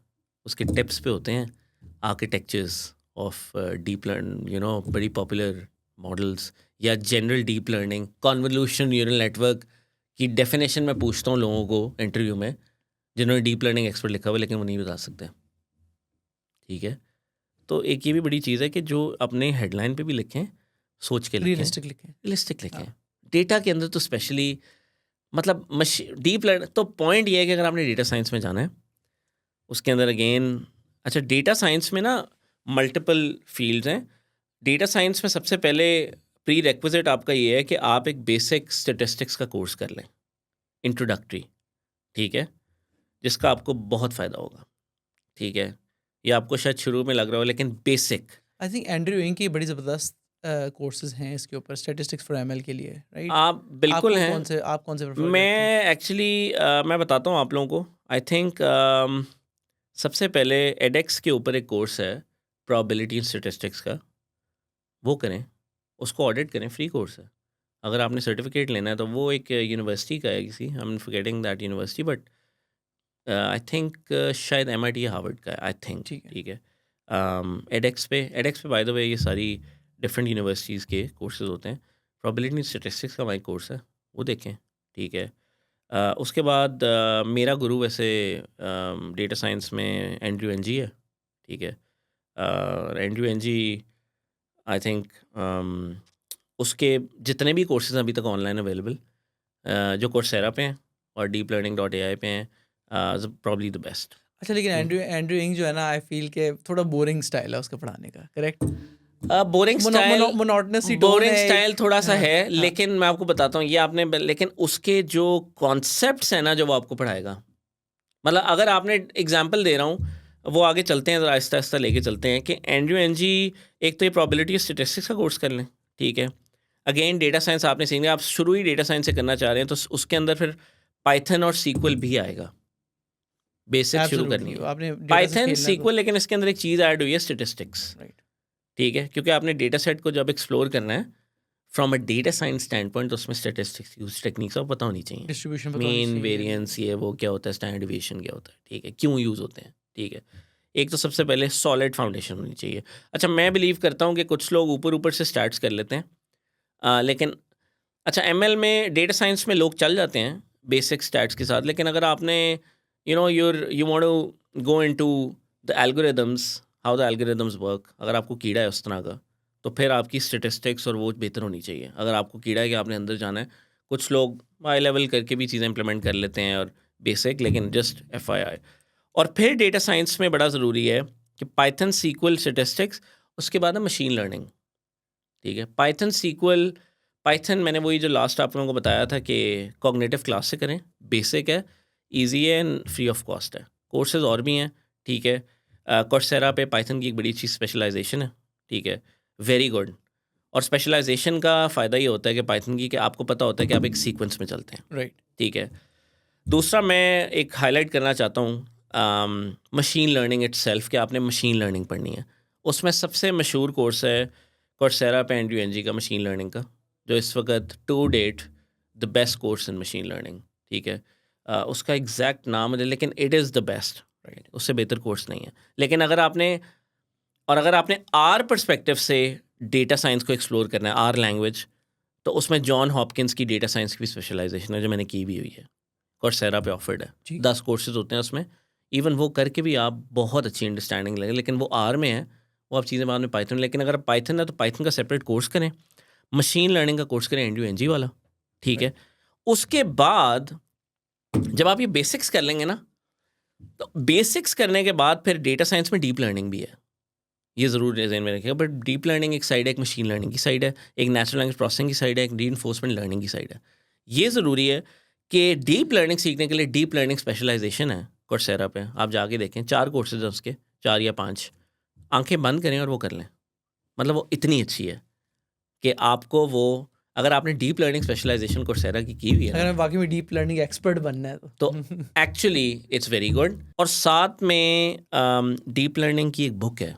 उसके टिप्स पे होते हैं आर्किटेक्चर्स ऑफ डीप लर्न, बड़ी पॉपुलर मॉडल्स या general deep learning, convolution neural network की डेफिनेशन मैं पूछता हूँ लोगों को इंटरव्यू में जिन्होंने डीप लर्निंग एक्सपर्ट लिखा हुआ है, लेकिन वो नहीं बता सकते, ठीक है। तो एक ये भी बड़ी चीज़ है कि जो अपने हेडलाइन पे भी लिखें, सोच के लिखें, रियलिस्टिक लिखें। रियलिस्टिक लिखें। हाँ। डेटा के अंदर तो स्पेशली मतलब डीप लर्न, तो पॉइंट ये है कि अगर आपने डेटा साइंस में जाना है, उसके अंदर अगेन अच्छा डेटा साइंस में ना मल्टीपल फील्ड्स हैं। डेटा साइंस में सबसे पहले प्री रेक्विजिट आपका ये है कि आप एक बेसिक स्टेटिस्टिक्स का कोर्स कर लें, इंट्रोडक्टरी, ठीक है, जिसका आपको बहुत फ़ायदा होगा, ठीक है। ये आपको शायद शुरू में लग रहा हो, लेकिन बेसिक आई थिंक एंड्रयू इंग की बड़ी ज़बरदस्त कोर्सेज हैं इसके ऊपर, स्टैटिस्टिक्स फॉर एमएल के लिए, राइट? आप बिल्कुल हैं। आप कौन से प्रेफर करते हैं? मैं एक्चुअली मैं बताता हूँ आप लोगों को। आई थिंक सबसे पहले एडेक्स के ऊपर एक कोर्स है प्रोबेबिलिटी एंड स्टैटिस्टिक्स का, वो करें, उसको ऑडिट करें, फ्री कोर्स है। अगर आपने सर्टिफिकेट लेना है तो वो एक यूनिवर्सिटी का है, किसी I am forgetting that university, but I think शायद MIT या हार्वर्ड का है, आई थिंक, ठीक है। ठीक है। एडेक्स पे बाय द वे ये सारी डिफरेंट यूनिवर्सिटीज़ के कोर्सेज होते हैं। प्रोबेबिलिटी एंड स्टैटिस्टिक्स का माई कोर्स है, वो देखें, ठीक है। उसके बाद मेरा गुरु वैसे डेटा साइंस में एंड्रयू एनजी है, ठीक है। एंड्रयू एनजी आई थिंक उसके जितने भी कोर्सेज अभी तक ऑनलाइन अवेलेबल जो कोर्सेरा पे हैं और deeplearning.ai पे हैं, प्रॉब्ली द बेस्ट। अच्छा, लेकिन एंड्रयू इंग जो है ना, आई फील के थोड़ा बोरिंग स्टाइल है उसका पढ़ाने का, करेक्ट? बोरिंग स्टाइल, मोनोटोनस सी टोन बोरिंग है स्टाइल थोड़ा सा हाँ, है, हाँ। लेकिन मैं आपको बताता हूँ ये आपने, लेकिन उसके जो कॉन्सेप्ट्स हैं ना जो वो आपको पढ़ाएगा, मतलब अगर आपने एग्जांपल दे रहा हूँ, वो आगे चलते हैं, आहिस्ता आहिस्ता लेके चलते हैं कि एंड्रयू एनजी एक तो ये प्रोबेबिलिटी स्टैटिस्टिक्स का कोर्स कर लें, ठीक है। अगेन डेटा साइंस आपने सीखना है, आप शुरू ही डेटा साइंस से करना चाह रहे हैं तो उसके अंदर फिर पाइथन और सीक्वल भी आएगा, बेसिक शुरू करनी एब्सोल्युटली, है आपने डेटा से पाइथन खेलना है तो सीक्वल, लेकिन इसके अंदर एक चीज़ ऐड हुई है स्टैटिस्टिक्स, राइट। ठीक है, क्योंकि आपने डेटा सेट को जब एक्सप्लोर करना है, from a data science stand point तो उसमें स्टेटिस्टिक्स यूज टेक्निक्स आपको पता होनी चाहिए, डिस्ट्रीब्यूशन पता होनी मीन चाहिए। वेरिएंस ये वो क्या होता है, स्टैंडर्ड डिविएशन क्या होता है, ठीक है, क्यों यूज़ होते हैं, ठीक है। एक तो सबसे पहले सॉलिड फाउंडेशन होनी चाहिए। अच्छा, मैं बिलीव करता हूँ कि कुछ लोग ऊपर ऊपर से स्टार्ट्स कर लेते हैं, लेकिन अच्छा एमएल में डेटा साइंस में लोग चल जाते हैं बेसिक स्टैट्स के साथ, लेकिन अगर आपने you want to go into the algorithms, how the algorithms work, अगर आपको कीड़ा है उस तरह का, तो फिर आपकी स्टेटिस्टिक्स और वो बेहतर होनी चाहिए। अगर आपको कीड़ा है कि आपने अंदर जाना है, कुछ लोग हाई लेवल करके भी चीज़ें इंप्लीमेंट कर लेते हैं और बेसिक, लेकिन जस्ट FYI। और फिर डेटा साइंस में बड़ा ज़रूरी है कि पाइथन सीक्वल स्टेटिस्टिक्स, उसके बाद है मशीन लर्निंग, ठीक है। पाइथन मैंने वही जो लास्ट आप लोगों को बताया था कि कॉग्निटिव क्लास से करें, बेसिक है, इजी है एंड फ्री ऑफ कॉस्ट है। कोर्सेज और भी हैं, ठीक है। कोर्सेरा पे पाइथन की एक बड़ी अच्छी स्पेशलाइजेशन है, ठीक है, वेरी गुड। और स्पेशलाइजेशन का फ़ायदा ये होता है कि पाइथन की कि आपको पता होता है कि आप एक सीक्वेंस में चलते हैं, राइट। ठीक है। दूसरा मैं एक हाईलाइट करना चाहता हूँ मशीन लर्निंग इटसेल्फ, कि आपने मशीन लर्निंग पढ़नी है। उसमें सबसे मशहूर कोर्स है कोर्सेरा पे NUNG का मशीन लर्निंग का, जो इस वक्त to date the best course in machine learning, ठीक है। उसका एग्जैक्ट नाम है, लेकिन it is the best, right, उससे बेहतर कोर्स नहीं है। लेकिन अगर आपने आर पर्सपेक्टिव से डेटा साइंस को एक्सप्लोर करना है, आर लैंग्वेज, तो उसमें जॉन हॉपकिंस की डेटा साइंस की भी स्पेशलाइजेशन है, जो मैंने की भी हुई है, कोर्सेरा पे ऑफर्ड है। जी। 10 कोर्सेज होते हैं उसमें, इवन वो करके भी आप बहुत अच्छी अंडरस्टैंडिंग लगे, लेकिन वो आर में है, वो आप चीज़ें बाद में पाइथन। लेकिन अगर पाइथन है तो पाइथन का सेपरेट कोर्स करें, मशीन लर्निंग का कोर्स करें NUNG वाला, ठीक है। उसके बाद जब आप ये बेसिक्स कर लेंगे ना, तो बेसिक्स करने के बाद फिर डेटा साइंस में डीप लर्निंग भी है, ये ज़रूर ज़हन में रखिएगा। बट डीप लर्निंग एक साइड है, एक मशीन लर्निंग की साइड है, एक नेचुरल लैंग्वेज प्रोसेसिंग की साइड है, एक रीइंफोर्समेंट लर्निंग की साइड है। ये ज़रूरी है कि डीप लर्निंग सीखने के लिए डीप लर्निंग स्पेशलाइजेशन है कोर्सेरा पे, आप जाके देखें, 4 कोर्सेज हैं उसके, 4 या 5, आंखें बंद करें और वो कर लें। मतलब वो इतनी अच्छी है कि आपको वो, अगर आपने डीप लर्निंग स्पेशलाइजेशन कोर्सेरा की हुई है अगर ना, हमें वाकई में डीप लर्निंग एक्सपर्ट बनना है तो एक्चुअली इट्स वेरी गुड। और साथ में डीप लर्निंग की एक बुक है,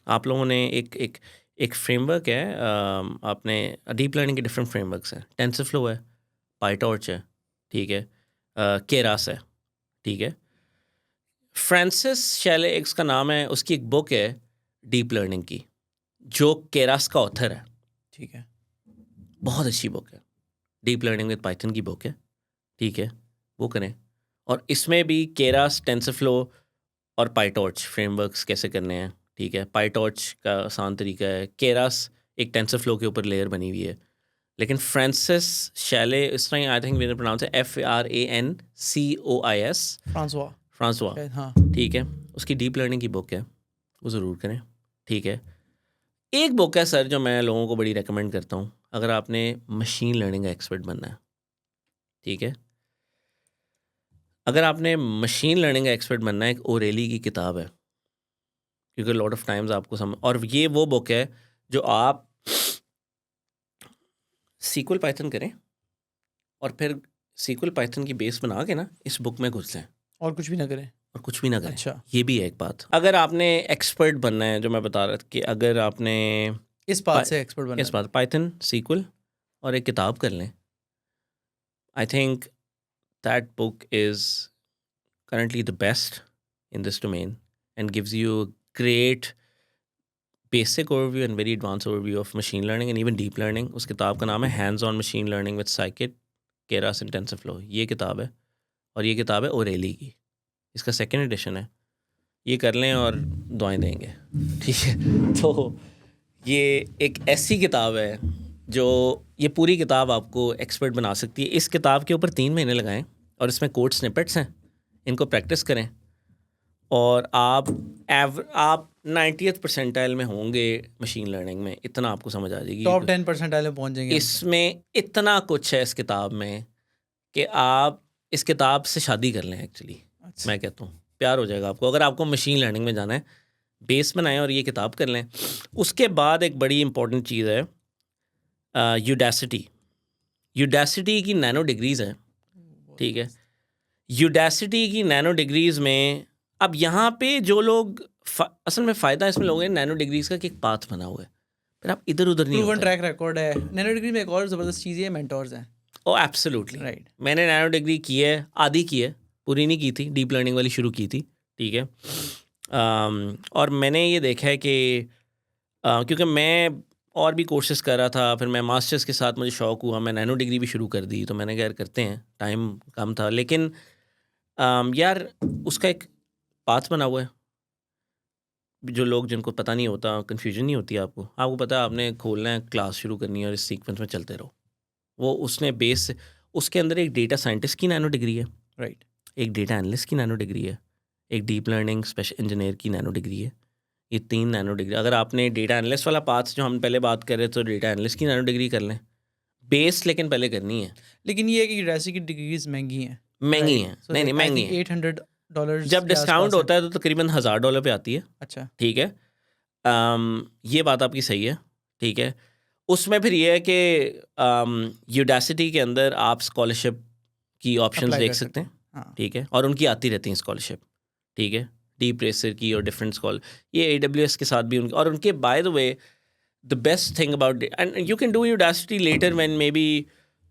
आप लोगों ने एक फ्रेमवर्क है, आपने डीप लर्निंग के डिफरेंट फ्रेमवर्क्स हैं, टेंसरफ्लो है, पाइटॉर्च है, ठीक है, केरास है, ठीक है। फ्रांसिस शैलेक्स का नाम है, उसकी एक बुक है डीप लर्निंग की, जो केरास का ऑथर है, ठीक है। बहुत अच्छी बुक है, डीप लर्निंग विद पाइथन की बुक है, ठीक है, वो करें। और इसमें भी केरास, टेंसरफ्लो और पाइटॉर्च फ्रेमवर्क्स कैसे करने हैं, ठीक है। पाइटॉर्च का आसान तरीका है, केरास एक टेंसरफ्लो के ऊपर लेयर बनी हुई है, लेकिन फ्रांसिस शैले, इस तरह आई थिंक मैंने प्रोनाउंस है FRANCOIS, फ्रांसवा, शायद, हाँ। ठीक है। उसकी डीप लर्निंग की बुक है, वो ज़रूर करें, ठीक है। एक बुक है सर जो मैं लोगों को बड़ी रेकमेंड करता हूँ, अगर आपने मशीन लर्निंग का एक्सपर्ट बनना है, ठीक है। अगर आपने मशीन लर्निंग का एक्सपर्ट बनना है, एक ओरेली की किताब है, क्योंकि लॉट ऑफ टाइम्स आपको और ये वो बुक है जो आप सीक्वल पाइथन करें और फिर सीक्वल पाइथन की बेस बना के ना इस बुक में घुस जाएं और कुछ भी ना करें। और कुछ भी ना करें। अच्छा। ये भी है एक बात, अगर आपने एक्सपर्ट बनना है, जो मैं बता रहा था कि अगर आपने इस बात से एक्सपर्ट बनना इस बात पाइथन सीक्वल और एक किताब कर लें, I think that book is currently the best in this domain and gives you a great basic overview and very advanced overview of machine learning and even deep learning. उस किताब का नाम है Hands on Machine Learning with Scikit, Keras and TensorFlow। ये किताब है, और ये किताब है ओरेली की, इसका 2nd एडिशन है। ये कर लें और दुआएं देंगे, ठीक है। तो ये एक ऐसी किताब है जो, ये पूरी किताब आपको एक्सपर्ट बना सकती है। इस किताब के ऊपर 3 महीने लगाएं और इसमें कोड स्निपेट्स हैं, इनको प्रैक्टिस करें और आप 90th परसेंटाइल में होंगे मशीन लर्निंग में, इतना आपको समझ आ जाएगी। टॉप 10% में पहुंच जाएंगे। इसमें इतना कुछ है इस किताब में कि आप इस किताब से शादी कर लें एक्चुअली। अच्छा। मैं कहता हूँ प्यार हो जाएगा आपको, अगर आपको मशीन लर्निंग में जाना है, बेस बनाएं और ये किताब कर लें। उसके बाद एक बड़ी इंपॉर्टेंट चीज़ है यूडेसिटी की नैनो डिग्रीज़ है, ठीक है। यूडेसिटी की नैनो डिग्रीज़ में अब यहाँ पे जो लोग असल में फ़ायदा इसमें लोग हैं, नैनो डिग्रीज़ का कि एक पाथ बना हुआ है, फिर आप इधर उधर नहीं प्रूवन होते। ट्रैक रिकॉर्ड है। नैनो डिग्री में एक और ज़बरदस्त चीज़ है, मेंटोर्स हैं। Oh absolutely, right. मैंने नैनो डिग्री की है, आधी की है, पूरी नहीं की थी, डीप लर्निंग वाली शुरू की थी, ठीक है। और मैंने ये देखा है कि क्योंकि मैं और भी कोर्सेज कर रहा था, फिर मैं मास्टर्स के साथ मुझे शौक हुआ, मैं नैनो डिग्री भी शुरू कर दी, तो मैंने कहा यार करते हैं, टाइम कम था, लेकिन यार उसका एक पाथ बना हुआ है। जो लोग जिनको पता नहीं होता, कन्फ्यूजन नहीं होती आपको, आपको पता है आपने खोलना है, क्लास शुरू करनी है और इस सीक्वेंस में चलते रहो। वो उसने बेस से, उसके अंदर एक डेटा साइंटिस्ट की नैनो डिग्री है, राइट। एक डेटा एनालिस्ट की नैनो डिग्री है, एक डीप लर्निंग स्पेशल इंजीनियर की नैनो डिग्री है। ये 3 नैनो डिग्री, अगर आपने डेटा एनालिस्ट वाला पाथ जो हम पहले बात कर रहे थे, तो डेटा एनालिस्ट की नैनो डिग्री कर लें, बेस लेकिन पहले करनी है। लेकिन ये है कि यूनिवर्सिटी की डिग्रीज महंगी हैं। महंगी राइट। हैं, सो नहीं लाइक आई महंगी थिंक हैं। $800 जब के डिस्काउंट आसपास है। होता है तो तकरीबन $1000 पे आती है, अच्छा। ठीक है। ये बात आपकी सही है, ठीक है। उसमें फिर ये है कि यूडासिटी के अंदर आप स्कॉलरशिप की ऑप्शंस अप्लाई देख कर सकते सकते हैं, हैं। हाँ। ठीक है, और उनकी आती रहती हैं स्कॉलरशिप, ठीक है, डीप रेसर की और डिफरेंट स्कॉल, ये AWS के साथ भी उनकी, और उनके by the way the best thing about, and you can do Udacity later when maybe,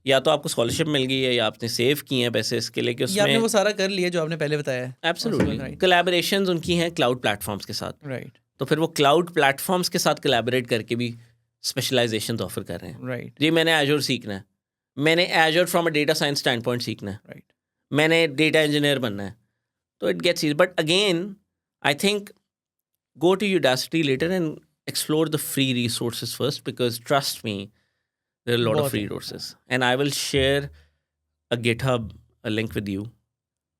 या तो आपको स्कॉलरशिप मिल गई है या आपने सेव किए हैं पैसे इसके लिए कि ये आपने उसमें वो सारा कर लिया जो आपने पहले बताया है। Absolutely right. कोलैबोरेशंस उनकी हैं क्लाउड प्लेटफॉर्म्स के साथ, राइट। तो फिर वो क्लाउड प्लेटफॉर्म्स के साथ कोलैबोरेट करके भी स्पेशलाइजेशन ऑफर कर रहे हैं। राइट। जी मैंने एजोर सीखना है, मैंने Azure from a data science standpoint सीखना है, राइट। मैंने डेटा इंजीनियर बनना है, तो it gets easy, but again I think go to Udacity later and explore the free resources first, because trust me, there are a lot of बहुत free है। resources, and I will share a GitHub a link with you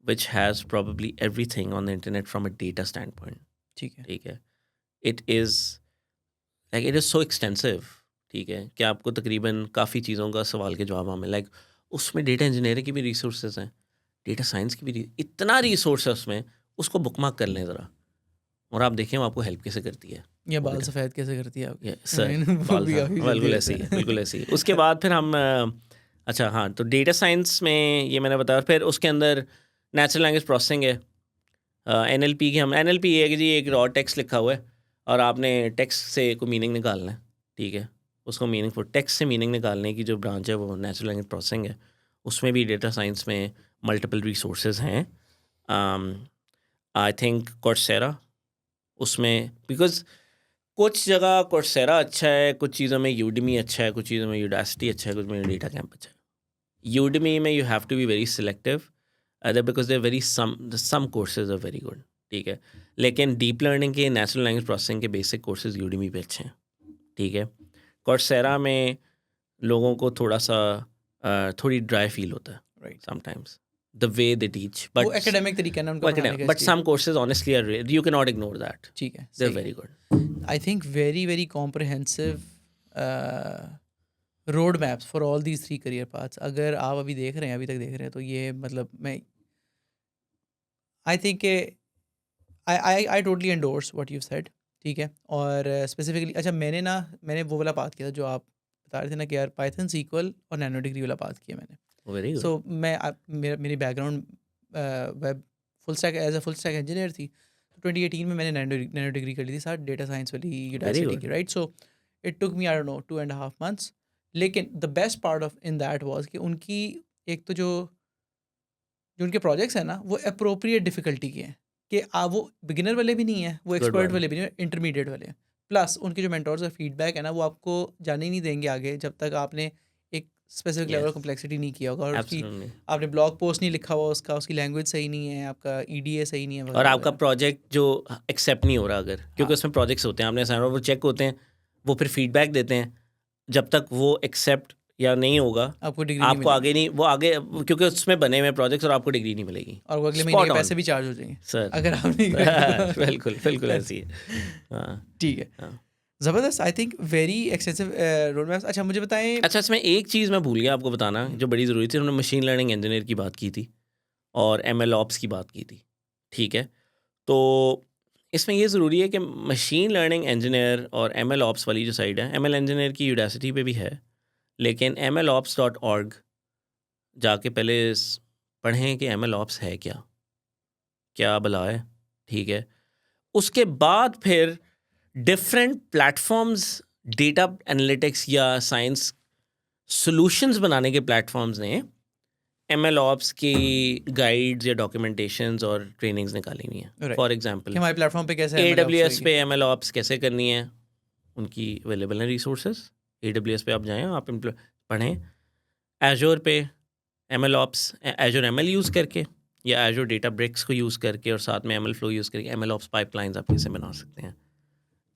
which has probably everything on the internet from a data standpoint, ठीक है। ठीक है। It is like it is so extensive, ठीक है, कि आपको तकरीबन काफ़ी चीज़ों का सवाल के जवाब हमें लाइक उसमें डेटा इंजीनियरिंग की भी रिसोर्सेज हैं, डेटा साइंस की भी इतना रिसोर्स है उसमें, उसको बुकमार्क कर लें ज़रा, और आप देखें वो आपको हेल्प कैसे करती है। ये वो बाल देखा- सफ़ेद कैसे करती है आपके? ये सर वो बाल भी हाँ काफ़ी जल्दी बिल्कुल होता ऐसे ही है, है। बिल्कुल ऐसे ही। उसके बाद फिर हम अच्छा हाँ, तो डेटा साइंस में ये मैंने बताया, फिर उसके अंदर नेचुरल लैंग्वेज प्रोसेसिंग है, NLP की, हम NLP ये है कि जी एक रॉ टेक्स्ट लिखा हुआ है और आपने टेक्स्ट से कोई मीनिंग निकालना है, ठीक है, उसको मीनिंगफुल टेक्स्ट से मीनिंग निकालने की जो ब्रांच है वो नेचुरल लैंग्वेज प्रोसेसिंग है। उसमें भी डेटा साइंस में मल्टीपल रिसोर्सेज हैं, आई थिंक कोर्सेरा उसमें, बिकॉज कुछ जगह कोर्सेरा अच्छा है, कुछ चीज़ों में यूडमी अच्छा है, कुछ चीज़ों में यूडासिटी अच्छा है, कुछ में डेटा कैंप अच्छा है। यूडमी में you have to be very selective, other because they very some courses are very good, ठीक है, लेकिन डीप लर्निंग के, नेचुरल लैंग्वेज प्रोसेसिंग के बेसिक कोर्सेज यूडमी पे अच्छे हैं, ठीक है। कोर्सेरा में लोगों को थोड़ा सा थोड़ी ड्राई फील होता है right. Sometimes the way they teach, वो बट एकेडमिक तरीका है ना उनका पढ़ाने का, बट इसलिए। Some courses honestly are, you can not ignore that, ठीक है, दे आर सही है। Very good. I think very very comprehensive road maps for all these 3 career paths. अगर आप अभी देख रहे हैं, अभी तक देख रहे हैं, तो ये मतलब मैं I think I totally endorse what you said. ठीक है। और स्पेसिफिकली अच्छा, मैंने वो वाला पाथ किया था जो आप बता रहे थे ना कि यार पाइथन सीक्वल और नैनो डिग्री वाला पाथ किया मैंने। Very good. सो मेरी background web full stack as a full stack engineer थी। तो 2018 में मैंने नैनो डिग्री कर ली थी साथ डेटा साइंस वाली यूनिवर्सिटी good. की, right. So it took me I don't know 2.5 months। लेकिन the best part of in that was कि उनकी एक तो जो उनके प्रोजेक्ट्स हैं ना, वो अप्रोप्रिएट डिफ़िकल्टी के हैं कि वो बिगिनर वाले भी नहीं हैं, वो Good एक्सपर्ट one. वाले भी नहीं हैं, इंटरमीडिएट वाले हैं। प्लस उनके जो मेंटोर्स का फीडबैक है ना, वो आपको जाने ही नहीं देंगे आगे जब तक आपने एक specific level of Yes, complexity नहीं किया होगा, और उसकी absolutely. आपने ब्लॉग पोस्ट नहीं लिखा हुआ उसका, उसकी लैंग्वेज सही नहीं है, आपका EDA सही नहीं है, और वगैरह आपका वगैरह। प्रोजेक्ट जो एक्सेप्ट नहीं हो रहा अगर, क्योंकि हाँ, उसमें प्रोजेक्ट्स होते हैं, आपने असाइन, वो चेक होते हैं, वो फिर फीडबैक देते हैं, जब तक वो एक्सेप्ट या नहीं होगा आपको डिग्री नहीं आपको आगे मिलेगी, नहीं, वो आगे, क्योंकि उसमें बने हुए प्रोजेक्ट्स, और आपको डिग्री नहीं मिलेगी। और वो अगले महीने स्पॉट के ऑन पैसे भी चार्ज हो जाएंगे सर। अगर आप नहीं करेंगे। बिल्कुल बिल्कुल ऐसी है। हाँ ठीक है, हाँ। ज़बरदस्त। आई think very extensive road maps. अच्छा, मुझे बताएं। अच्छा, इसमें एक चीज़ मैं भूल गया आपको बताना जो बड़ी ज़रूरी थी, उन्होंने मशीन लर्निंग इंजीनियर की बात की थी और ML ऑप्स की बात की थी, ठीक है। तो इसमें ये ज़रूरी है कि मशीन लर्निंग इंजीनियर और ML ऑप्स वाली जो साइड है, ML इंजीनियर की यूडासिटी पे भी है, लेकिन MLOps.org जाके पहले पढ़ें कि ML ऑप्स है क्या, क्या भला है, ठीक है। उसके बाद फिर डिफरेंट प्लेटफॉर्म्स डेटा एनालिटिक्स या साइंस सॉल्यूशंस बनाने के प्लेटफॉर्म्स ने ML ऑप्स की गाइड्स या डॉक्यूमेंटेशंस और ट्रेनिंग्स निकाली हुई हैं. Right. फॉर कि एग्जांपल हमारे प्लेटफॉर्म पे कैसे ML ops AWS होएगी. पे ML ऑप्स कैसे करनी है, उनकी अवेलेबल हैं रिसोर्सेज. AWS पे आप जाएं, आप पढ़ें. Azure पे ML ops, Azure ML use करके या Azure Databricks को यूज़ करके और साथ में ML फ्लो यूज़ करके ML ऑप्स पाइपलाइंस आप कैसे बना सकते हैं.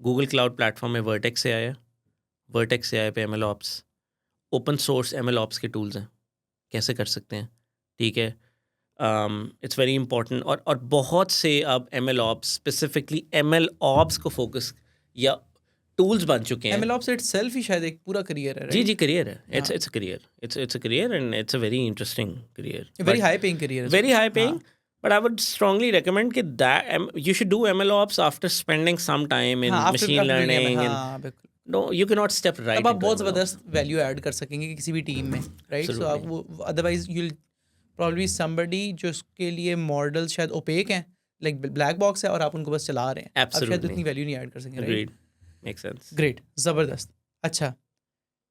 गूगल क्लाउड प्लेटफॉर्म में वर्टेक्स से आया, वर्टेक्स से आया पे ML ops. Open source ML ops के टूल्स हैं, कैसे कर सकते हैं. ठीक है, इट्स वेरी इंपॉर्टेंट. और बहुत से अब ML ops, specifically ML ops को फोकस या टूल्स बन चुके हैं. ML ops itself ही शायद एक पूरा करियर है, जी right? जी, करियर है. हाँ. It's a career, it's a career and it's a very interesting career. A very high paying career as Very well. high paying. हाँ. But I would strongly recommend that you should do ML ops after spending some time in हाँ, after machine doing ML, learning. And हाँ बिल्कुल. no, you cannot step right तब आप into बहुत ML ops. ज़बरदस्त value add कर सकेंगे किसी भी टीम में, राइट? सो आप Absolutely. वो अदरवाइज यूल प्रॉब्ली समबडी जो उसके लिए मॉडल शायद ओपेक हैं, लाइक ब्लैक बॉक्स है और आप उनको बस चला रहे हैं. आप शायद Absolutely. उतनी वैल्यू नहीं ऐड कर सकेंगे, right? Agreed. Makes sense. Great, ज़बरदस्त. अच्छा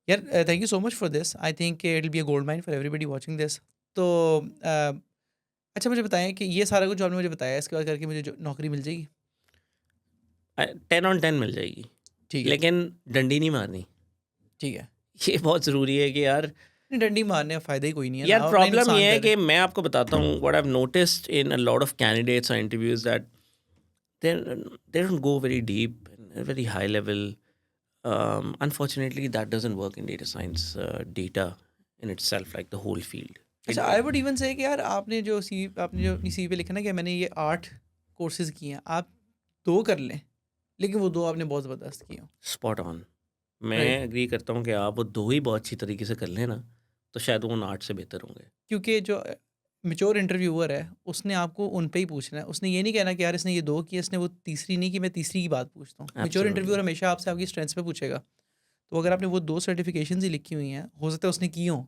यार, thank you so much for this. I think it will be a gold mine for everybody watching this. तो अच्छा मुझे बताएं कि ये सारा कुछ जो आपने मुझे बताया इसके बाद करके मुझे जो नौकरी मिल जाएगी. 10 on 10 मिल जाएगी, ठीक है, लेकिन डंडी नहीं मारनी. ठीक है. ये बहुत ज़रूरी है कि यार, नहीं, डंडी मारने का फ़ायदा ही कोई नहीं है ना, यार आप अपना ही प्रॉब्लम नुकसान ये है कर रहे कि मैं आपको बताता हूँ what I have noticed in a lot of candidates और interviews that they don't go very deep and very high level. Unfortunately, that doesn't work in data science, data in itself, like the whole field. अच्छा, I would even से कि यार आपने जो अपनी CV पे लिखा ना कि मैंने ये 8 कोर्सेज किए हैं, आप 2 कर लें, लेकिन वो 2 आपने बहुत ज़बरदस्त किए हों. Spot on. मैं Right. एग्री करता हूँ कि आप वो 2 ही बहुत अच्छी तरीके से कर लें ना, तो शायद वो उन 8 से बेहतर होंगे. क्योंकि जो मैच्योर इंटरव्यूअर है उसने आपको उन पे ही पूछना है. उसने ये नहीं कहना कि यार इसने ये 2 किए, इसने वो तीसरी नहीं की, मैं तीसरी की बात पूछता हूँ. Mature Absolutely. इंटरव्यूअर हमेशा आपसे आपकी स्ट्रेंथ्स पे पूछेगा. तो अगर आपने वो 2 सर्टिफिकेशंस ही लिखी हुई हैं, हो सकता है उसने की हों,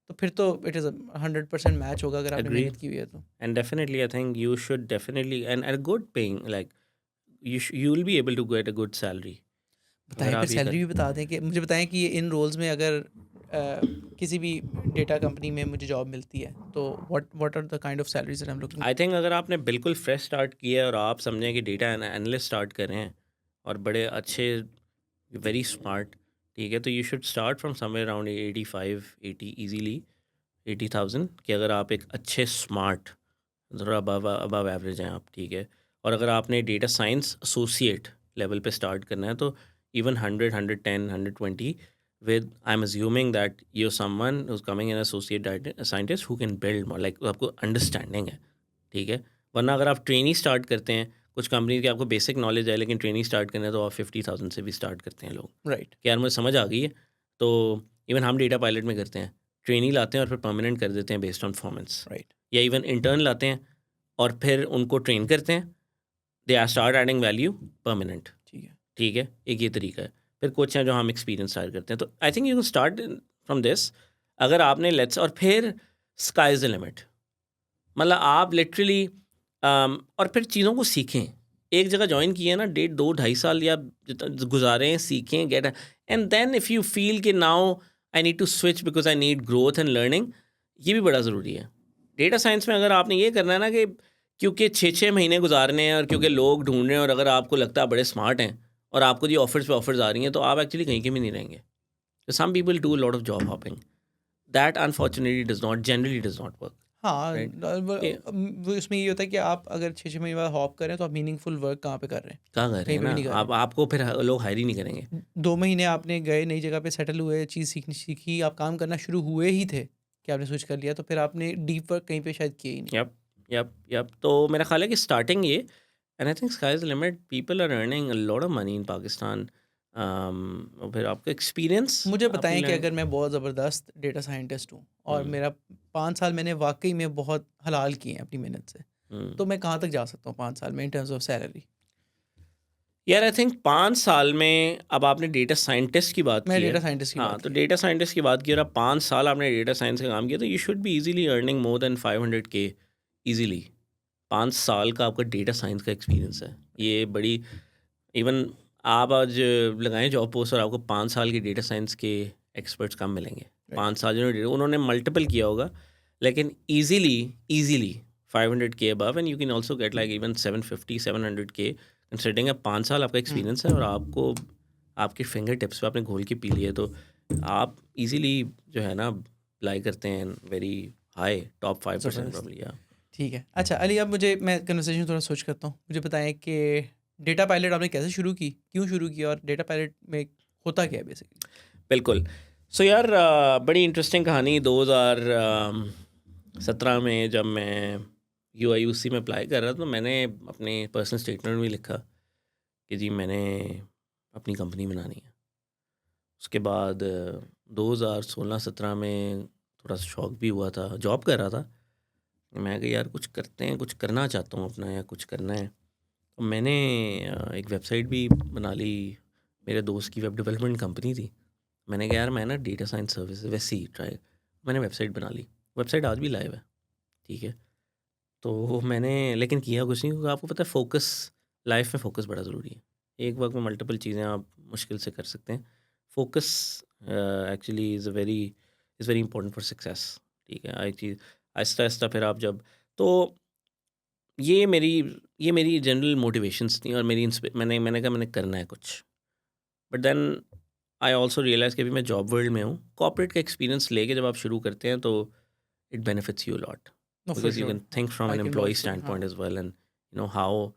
तो फिर तो इट इज़ 100% मैच होगा अगर आपने Agreed. मेहनत की हुई है तो. And definitely, I think you should definitely and a good paying, like you will be able to get a good salary. बताएं, अगर फिर आप ये सैलरी भी बता दें कि मुझे बताएं कि ये इन रोल्स में अगर किसी भी डेटा कंपनी में मुझे जॉब मिलती है तो what are the kind of salaries that I am looking. I think अगर आपने बिल्कुल फ्रेश स्टार्ट किया है और आप समझें कि डेटा एनालिस्ट स्टार्ट कर रहे हैं और बड़े अच्छे, वेरी स्मार्ट, ठीक है, तो you should start from somewhere around 85-80 easily 80,000 कि अगर आप एक अच्छे स्मार्ट, ज़रा अबव एवरेज हैं आप, ठीक है. और अगर आपने डेटा साइंस एसोसिएट लेवल पे स्टार्ट करना है तो even 100, 110, 120 with I'm assuming that you're someone who's coming in associate scientist who can build more, like आपको अंडरस्टैंडिंग है, ठीक है. वरना अगर आप ट्रेनिंग स्टार्ट करते हैं, कुछ कंपनी की आपको बेसिक नॉलेज है लेकिन ट्रेनिंग स्टार्ट करना है तो आप 50,000 से भी स्टार्ट करते हैं लोग. राइट. कि यार मुझे समझ आ गई है. तो इवन हम डेटा पायलट में करते हैं, ट्रेनिंग लाते हैं और फिर परमानेंट कर देते हैं बेस्ड ऑन परफॉर्मेंस. राइट. या इवन इंटर्न लाते हैं और फिर उनको ट्रेन करते हैं, they are start adding value permanent. ठीक है. ठीक है, एक ये तरीका है. फिर कुछ हैं जो हम एक्सपीरियंस स्टार्ट करते हैं. तो I think you can start from this. अगर आपने लेट्स, और फिर स्काई इज़ द लिमिट. मतलब आप लिटरली और फिर चीज़ों को सीखें. एक जगह ज्वाइन किए ना, 1.5-2-2.5 साल या गुजारे हैं, सीखें, get, and then if you feel कि now I need to switch because I need growth and learning, ये भी बड़ा ज़रूरी है. डेटा साइंस में अगर आपने ये करना है ना कि क्योंकि 6-6 महीने गुजारने हैं और क्योंकि लोग ढूंढ रहे हैं और अगर आपको लगता है बड़े स्मार्ट हैं और आपको जी ऑफर्स पे ऑफर्स आ रही हैं, तो आप एक्चुअली कहीं के भी नहीं रहेंगे. तो some people do a lot of job hopping. That unfortunately generally does not work. हाँ, Right. वो इसमें ये होता है कि आप अगर 6-6 महीने बाद हॉप करें तो आप मीनिंगफुल वर्क कहाँ पे कर रहे हैं? कहाँ कर रहे कहीं हैं पे भी नहीं ना कर आप, आपको फिर लोग हायर ही नहीं करेंगे. 2 महीने आपने गए, नई जगह पे सेटल हुए, चीज़ सीखी, आप काम करना शुरू हुए ही थे कि आपने स्विच कर लिया, तो फिर आपने डीप वर्क कहीं पे शायद किया ही नहीं. यप. तो मेरा ख्याल है कि स्टार्टिंग ये, and I think sky is the limit. People are earning a lot of money in Pakistan. और फिर आपका एक्सपीरियंस मुझे बताएं कि अगर मैं बहुत ज़बरदस्त डेटा साइंटिस्ट हूँ और मेरा 5 साल मैंने वाकई में बहुत हलाल किए हैं अपनी मेहनत से, तो मैं कहाँ तक जा सकता हूँ 5 साल में इन टर्म्स ऑफ सैलरी? यार आई थिंक 5 साल में, अब आपने डेटा साइंटिस्ट की बात मैं की है. डेटा साइंटिस्ट की हाँ, बात तो की. डेटा साइंटिस्ट की बात की और अब 5 साल आपने डेटा साइंस का काम किया, तो you should be easily earning more than 500K easily. 5 साल का आपका डेटा साइंस का एक्सपीरियंस है, ये बड़ी, इवन आप आज लगाएं जॉब पोस्ट और आपको 5 साल के डेटा साइंस के एक्सपर्ट्स कम मिलेंगे। 5 साल जिन्होंने उन्होंने मल्टीपल किया होगा, लेकिन easily 500K above, and you can also get like even 750-700K considering 5 साल आपका एक्सपीरियंस है और आपको आपके फिंगर टिप्स पे आपने घोल के पी लिए, तो आप ईज़िली जो है ना अप्लाई करते हैं वेरी हाई टॉप 5% ज़बरदस्त। प्रॉब्ली। या ठीक है। अच्छा अली, अब मुझे मैं कन्वर्सेशन थोड़ा स्विच करता हूँ। मुझे बताएं कि डेटा पायलट आपने कैसे शुरू की, क्यों शुरू की, और डेटा पायलट में होता क्या है बेसिकली? बिल्कुल। सो यार बड़ी इंटरेस्टिंग कहानी 2017 में जब मैं UIUC में अप्लाई कर रहा था, तो मैंने अपने पर्सनल स्टेटमेंट में लिखा कि जी मैंने अपनी कंपनी बनानी है। उसके बाद 2016-17 में थोड़ा सा शौक भी हुआ था, जॉब कर रहा था, मैं कि यार कुछ करते हैं, कुछ करना चाहता हूँ अपना, या कुछ करना है। तो मैंने एक वेबसाइट भी बना ली। मेरे दोस्त की वेब डेवलपमेंट कंपनी थी। मैंने कहा यार मैं ना डेटा साइंस सर्विस वैसे ही ट्राई, मैंने वेबसाइट बना ली। वेबसाइट आज भी लाइव है, ठीक है। तो मैंने लेकिन किया कुछ नहीं, क्योंकि आपको पता है फोकस, लाइफ में फोकस बड़ा ज़रूरी है। एक वक्त में मल्टीपल चीज़ें आप मुश्किल से कर सकते हैं। Focus actually is very important for success, ठीक है। एक चीज़ आहिस्ता आहिस्ता फिर आप जब, तो ये मेरी ये मेरी जनरल मोटिवेशंस थी, और मेरी मैंने कहा मैंने करना है कुछ। But then I also realize कि अभी मैं जॉब वर्ल्ड में हूँ। कॉर्पोरेट का एक्सपीरियंस लेके जब आप शुरू करते हैं तो it benefits you lot, no for because you sure, can think from I an can employ vouch for stand you. हाँ, point as well, and you know how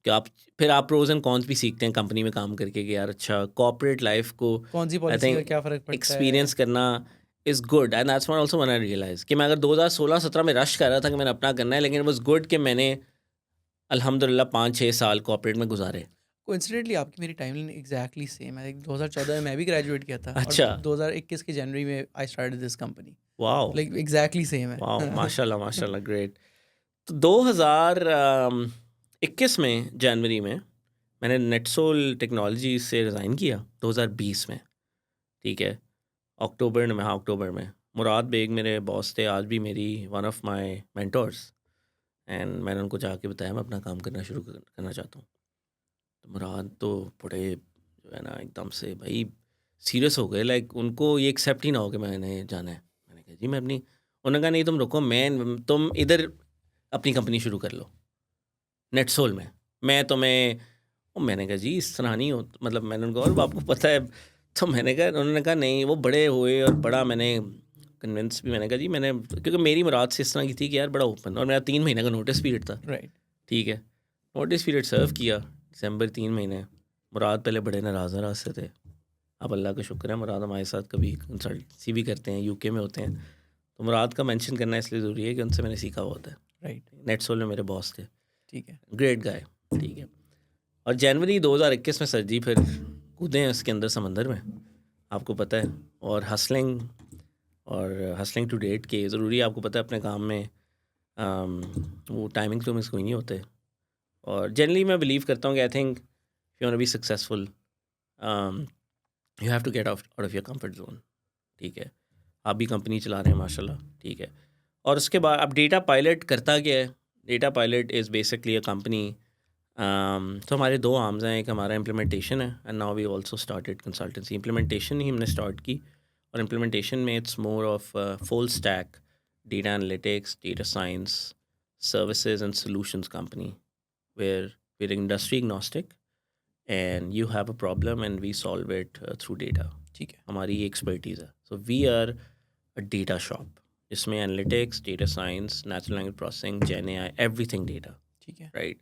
कि आप फिर आप प्रोज एंड कॉन्स भी सीखते हैं कंपनी में काम करके कि यार अच्छा कॉर्पोरेट लाइफ को कौन सी आई पॉलिसी का थिंक क्या फ़र्क पड़ता है? एक्सपीरियंस करना is good, and that's what also when I realize कि मैं अगर 2016-17 में रश कर रहा था कि मैंने अपना करना है, लेकिन इट वॉज गुड कि मैंने अल्हम्दुलिल्लाह 5-6 साल कॉर्पोरेट में गुजारे। कोइंसिडेंटली आपकी मेरी टाइमलाइन एग्जैक्टली सेम है। 2014 में मैं भी ग्रेजुएट किया था, और अच्छा, 2021 के जनवरी में I started this company. Wow, like exactly same wow, है। माशाल्लाह माशाल्लाह, ग्रेट। तो 2021 में जनवरी में मैंने नेटसोल टेक्नोलॉजी से रिज़ाइन किया 2020 में, ठीक है। अक्टूबर में, हाँ अक्टूबर में। मुराद बेग मेरे बॉस थे, आज भी मेरी one of my mentors, and मैंने उनको जाके बताया मैं अपना काम करना शुरू करना चाहता हूँ। तो मुराद तो बड़े जो है ना एकदम से भाई सीरियस हो गए, लाइक उनको ये एक्सेप्ट ही ना हो कि मैंने जाना है। मैंने कहा जी मैं अपनी, उन्होंने कहा नहीं तुम रुको, तुम इधर अपनी कंपनी शुरू कर लो नेटसोल में, मैं तुम्हें। और मैंने कहा जी इस तरह नहीं हो, मतलब मैंने उनको, और आपको पता है, तो मैंने कहा, उन्होंने कहा नहीं, वो बड़े हुए और बड़ा मैंने कन्विंस भी, मैंने कहा जी मैंने, क्योंकि मेरी मुराद से इस तरह की थी कि यार बड़ा ओपन, और मेरा 3 महीने का नोटिस पीरियड था, राइट। ठीक है। नोटिस पीरियड सर्व किया दिसंबर, 3 महीने। मुराद पहले बड़े नाराज़ से थे। अब अल्लाह का शुक्र है मुराद हमारे साथ कभी कंसल्टेंसी भी करते हैं, यूके में होते हैं। तो मुराद का मेंशन करना इसलिए ज़रूरी है कि उनसे मैंने सीखा हुआ होता है। राइट। नेटसोल में मेरे बॉस थे, ठीक है। ग्रेट गाय, ठीक है। और जनवरी 2021 में सर जी फिर कूदे हैं उसके अंदर समंदर में, आपको पता है, और हसलिंग टू डेट के ज़रूरी है, आपको पता है अपने काम में वो टाइमिंग तो मिस कोई नहीं होते। और जनरली मैं बिलीव करता हूँ कि I think you want to be successful you have to get out of your comfort zone, ठीक है। आप भी कंपनी चला रहे हैं माशाल्लाह, ठीक है। और उसके बाद अब डेटा पायलट करता क्या है? Data pilot is basically a company, तो हमारे 2 आर्म्स हैं, एक हमारा इम्प्लीमेंटेशन है, and now we also started consultancy. Implementation ही हमने स्टार्ट की, और इम्प्लीमेंटेशन में it's more of full stack data analytics, data science, services and solutions company, where we're industry agnostic and you have a problem and we solve it through data. ठीक है। हमारी ये expertise है। So we are a data shop जिसमें analytics, data science, natural language processing, gen AI, everything data, ठीक है। right?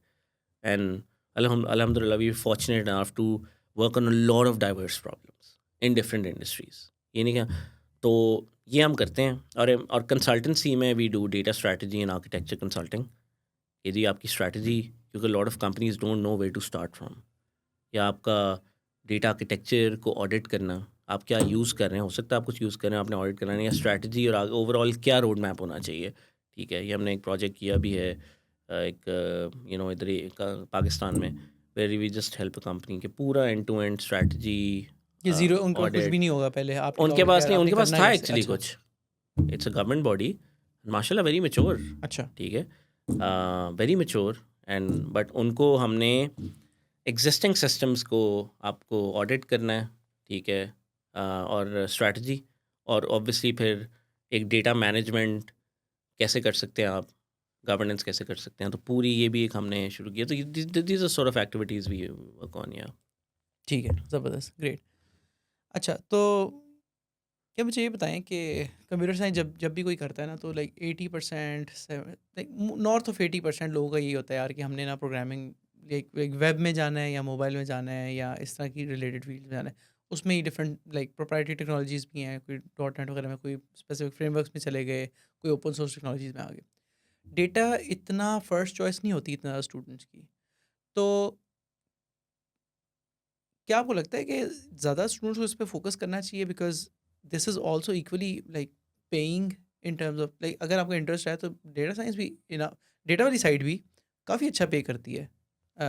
And alhamdulillah, we were fortunate enough to work on a lot of diverse problems in different industries. ये नहीं क्या, तो ये हम करते हैं। और कंसल्टेंसी में we do data strategy and architecture consulting. यदि आपकी स्ट्रैटेजी, क्योंकि lot of companies don't know where to start from, या आपका डेटा आर्किटेक्चर को ऑडिट करना, आप क्या यूज़ कर रहे हैं, हो सकता है आप कुछ यूज़ कर रहे हैं, आपने ऑडिट करना है, या स्ट्रैटेजी और ओवरऑल क्या रोड मैप होना चाहिए, ठीक है। ये हमने एक प्रोजेक्ट किया भी है, एक इधर ही पाकिस्तान में, where we just help company के पूरा एंड टू एंड स्ट्रैटेजी ये ज़ीरो, उनके पास कुछ भी ऑडिट। नहीं होगा पहले, आपने कहा उनके होगा कि पास यार नहीं, आपने उनके पास करना था कैसे? एक्चुअली अच्छा। कुछ, इट्स अ गवर्नमेंट बॉडी माशाल्लाह, वेरी मेच्योर, अच्छा। ठीक है, वेरी मेच्योर, एंड बट उनको हमने एग्जिस्टिंग सिस्टम्स को आपको ऑडिट करना है, ठीक है, और स्ट्रैटेजी, और ऑब्वियसली फिर एक डेटा मैनेजमेंट कैसे कर सकते हैं आप, गवर्नेंस कैसे कर सकते हैं, तो पूरी ये भी एक हमने शुरू किया। तो these are sort of activities we work on. या ठीक है, ज़बरदस्त, ग्रेट। अच्छा, तो क्या मुझे ये बताएँ कि कंप्यूटर साइंस जब जब भी कोई करता है ना, तो लाइक 80% लाइक नॉर्थ ऑफ 80% लोगों का यही होता है यार कि हमने ना प्रोग्रामिंग लाइक लाइक वेब में जाना है या मोबाइल में जाना है या इस तरह की रिलेटेड फील्ड में जाना है। उसमें ही डिफरेंट लाइक प्रोप्राइटरी टेक्नोलॉजीज़ भी हैं, कोई डॉट नेट वगैरह में, कोई स्पेसिफिक फ्रेमवर्क्स में चले गए, कोई ओपन सोर्स टेक्नोलॉजीज़ में आ गए। डेटा इतना फर्स्ट चॉइस नहीं होती इतना ज़्यादा स्टूडेंट्स की। तो क्या आपको लगता है कि ज़्यादा स्टूडेंट्स को इस पे फोकस करना चाहिए, because this is also equally like paying in terms of like अगर आपका इंटरेस्ट है तो डेटा साइंस भी डेटा वाली साइड भी काफ़ी अच्छा पे करती है। अ,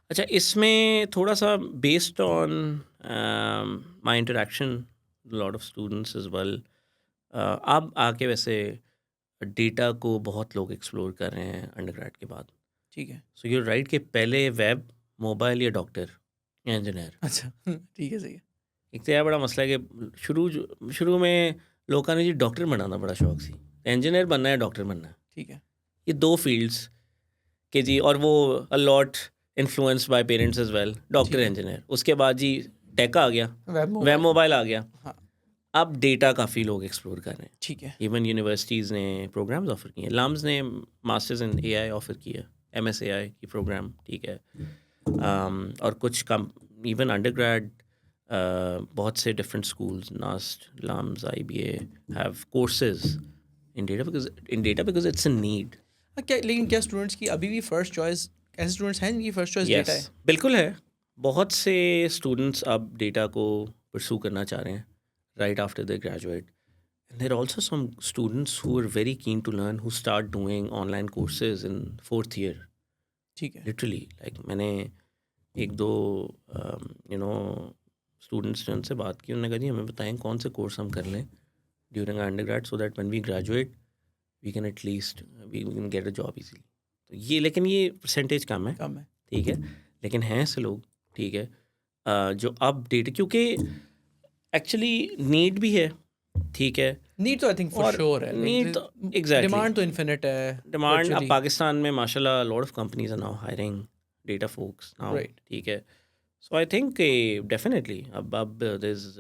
अच्छा, इसमें थोड़ा सा based on my interaction lot of students is well, अब आके वैसे डेटा को बहुत लोग एक्सप्लोर कर रहे हैं अंडरग्रेड के बाद। ठीक है। सो यू राइट कि पहले वेब, मोबाइल या डॉक्टर या इंजीनियर। अच्छा ठीक है, सही है। एक तो यह बड़ा मसला है कि शुरू में लोगों ने जी डॉक्टर बनाना बड़ा शौक सी, इंजीनियर बनना है डॉक्टर बनना है, ठीक है। ये दो फील्ड्स के जी, और वो a lot influenced by parents as well, doctor ठीक है। इंजीनियर। उसके बाद जी टेक आ गया, वेब वेब मोबाइल। मोबाइल आ गया। हाँ। अब डेटा काफ़ी लोग एक्सप्लोर कर रहे हैं। ठीक है। इवन यूनिवर्सिटीज़ ने प्रोग्राम्स ऑफर किए हैं, लाम्स ने मास्टर्स इन एआई ऑफर किया, एमएस एआई की प्रोग्राम, ठीक है। और कुछ कम इवन अंडरग्रेड, बहुत से different schools, NUST, LUMS, IBA have courses in data because it's a need. क्या लेकिन क्या स्टूडेंट्स की अभी भी फर्स्ट चॉइस, ऐसे स्टूडेंट्स हैं जिनकी फर्स्ट चॉइस डेटा यस, है? बिल्कुल है। बहुत से स्टूडेंट्स अब डेटा को परसू करना चाह रहे हैं right after they graduate. And there are also some students who are very keen to learn who start doing online courses in fourth year. ठीक है। Literally, like मैंने एक दो यू नो स्टूडेंट्स ने उनसे बात की, उन्होंने कहा जी हमें बताएं कौन से कोर्स हम कर लें during undergrad, so that when we graduate we can at least we can get a job easily. तो ये, लेकिन ये परसेंटेज कम है, कम है। ठीक है, लेकिन हैं ऐसे लोग, ठीक है, जो अब डेटा, क्योंकि एक्चुअली नीड भी है, ठीक है, नीड तो आई थिंक फॉर और श्योर है, नीड तो लाइक एग्जैक्टली डिमांड तो इन्फिनिट है डिमांड। अब वर्चुअली। पाकिस्तान में माशाल्लाह lot of companies are now hiring data folks now, right. ठीक है। सो आई थिंक डेफिनेटली अब देयर इज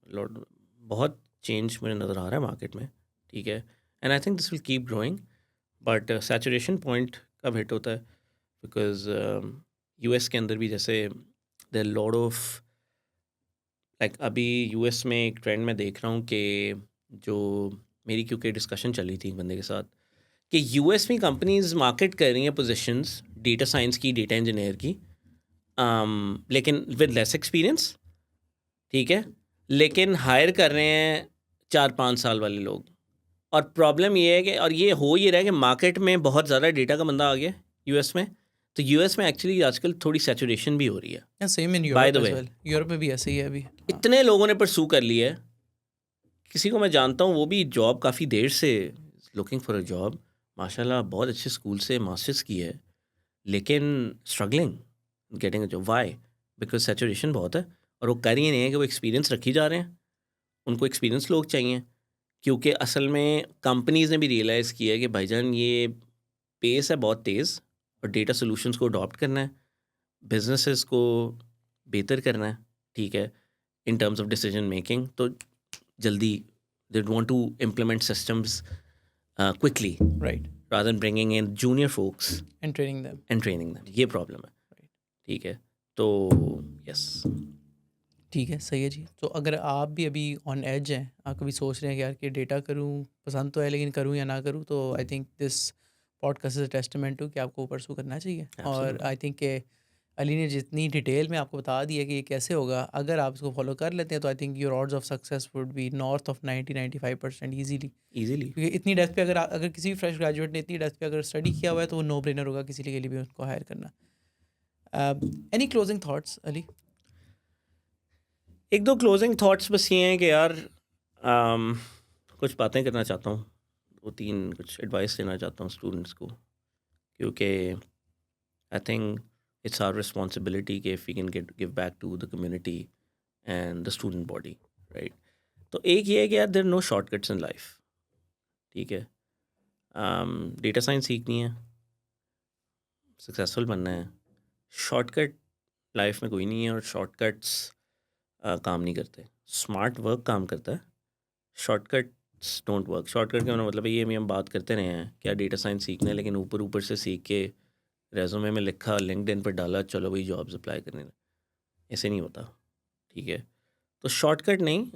लॉट, बहुत चेंज मुझे नज़र आ रहा है मार्केट में, ठीक है, and I think this will keep growing, but saturation point कब हिट होता है, बिकॉज यूएस के अंदर भी जैसे देयर लॉट ऑफ, लाइक अभी यूएस में एक ट्रेंड मैं देख रहा हूँ कि जो मेरी क्योंकि डिस्कशन चली थी एक बंदे के साथ कि यूएस में कंपनीज मार्केट कर रही हैं पोजीशंस डेटा साइंस की, डेटा इंजीनियर की, लेकिन विद लेस एक्सपीरियंस, ठीक है, लेकिन हायर कर रहे हैं 4-5 साल वाले लोग। और प्रॉब्लम ये है कि, और ये हो ये रहा है कि मार्केट में बहुत ज़्यादा डेटा का बंदा आ गया यूएस में, तो यूएस में एक्चुअली आजकल थोड़ी सैचुरेशन भी हो रही है। Same in by the Europe as way, well, Europe में भी ऐसे ही है अभी। हाँ। इतने लोगों ने परसू कर लिया है, किसी को मैं जानता हूँ वो भी जॉब काफ़ी देर से लुकिंग फॉर अ जॉब, माशाल्लाह बहुत अच्छे स्कूल से मास्टर्स की है, लेकिन struggling getting a job. Why? Because saturation बहुत है, और वो कर ही नहीं है कि वो एक्सपीरियंस रखी जा रहे हैं, उनको एक्सपीरियंस लोग चाहिए, क्योंकि असल में कंपनीज़ ने भी रियलाइज़ किया है कि भाईजान ये पेस है बहुत तेज़, और डेटा सोल्यूशंस को अडॉप्ट करना है, बिजनेसेस को बेहतर करना है, ठीक है, in terms of decision making, तो जल्दी they want to implement systems quickly right. rather than bringing in junior folks and training them. and training them। ये प्रॉब्लम है, राइट। ठीक है, तो यस। ठीक है, सही है जी। तो अगर आप भी अभी ऑन एज हैं, आप कभी सोच रहे हैं कि यार कि डेटा करूँ, पसंद तो है लेकिन करूँ या ना करूँ, तो I think this podcast is a testament to कि आपको परसू करना चाहिए। और Absolutely। आई थिंक कि अली ने जितनी डिटेल में आपको बता दिया कि ये कैसे होगा, अगर आप इसको फॉलो कर लेते हैं तो I think your odds of success would be north of 90-95% easily. Easily। क्योंकि इतनी डेप्थ पे अगर किसी भी फ्रेश ग्रेजुएट ने इतनी डेप्थ पे अगर स्टडी किया हुआ है तो वो नो ब्रेनर होगा किसी के लिए भी उनको हायर करना। Any closing thoughts Ali? एक दो क्लोजिंग थॉट्स बस ये हैं कि यार कुछ बातें करना चाहता हूँ, दो तीन कुछ एडवाइस देना चाहता हूँ स्टूडेंट्स को, क्योंकि I think it's our responsibility कि if we can give back to the community and the student body, right? तो एक ये है कि यार there no shortcuts in life, ठीक है। डेटा साइंस सीखनी है, सक्सेसफुल बनना है, शॉर्टकट लाइफ में कोई नहीं है, और शॉर्टकट्स काम नहीं करते। स्मार्ट वर्क काम करता है, शॉर्टकट्स डोंट वर्क। शॉर्टकट का मतलब है ये हम बात करते रहे हैं क्या डेटा साइंस सीखना है, लेकिन ऊपर ऊपर से सीख के रेज्यूमे में लिखा, लिंक्डइन पर डाला, चलो भाई जॉब्स अप्लाई करने, ऐसे नहीं होता, ठीक है। तो शॉर्टकट नहीं,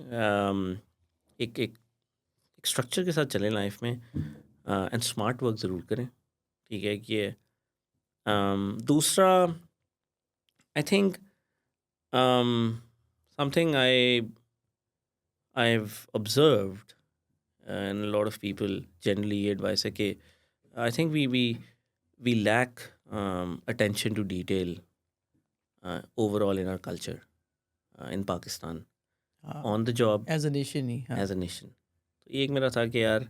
एक एक स्ट्रक्चर के साथ चलें लाइफ में, एंड स्मार्ट वर्क ज़रूर करें, ठीक है। कि दूसरा I think something I've observed, and a lot of people generally advise है कि I think we lack attention to detail overall in our culture in Pakistan on the job as a nation ही, हाँ। as a nation. तो ये एक मेरा था कि यार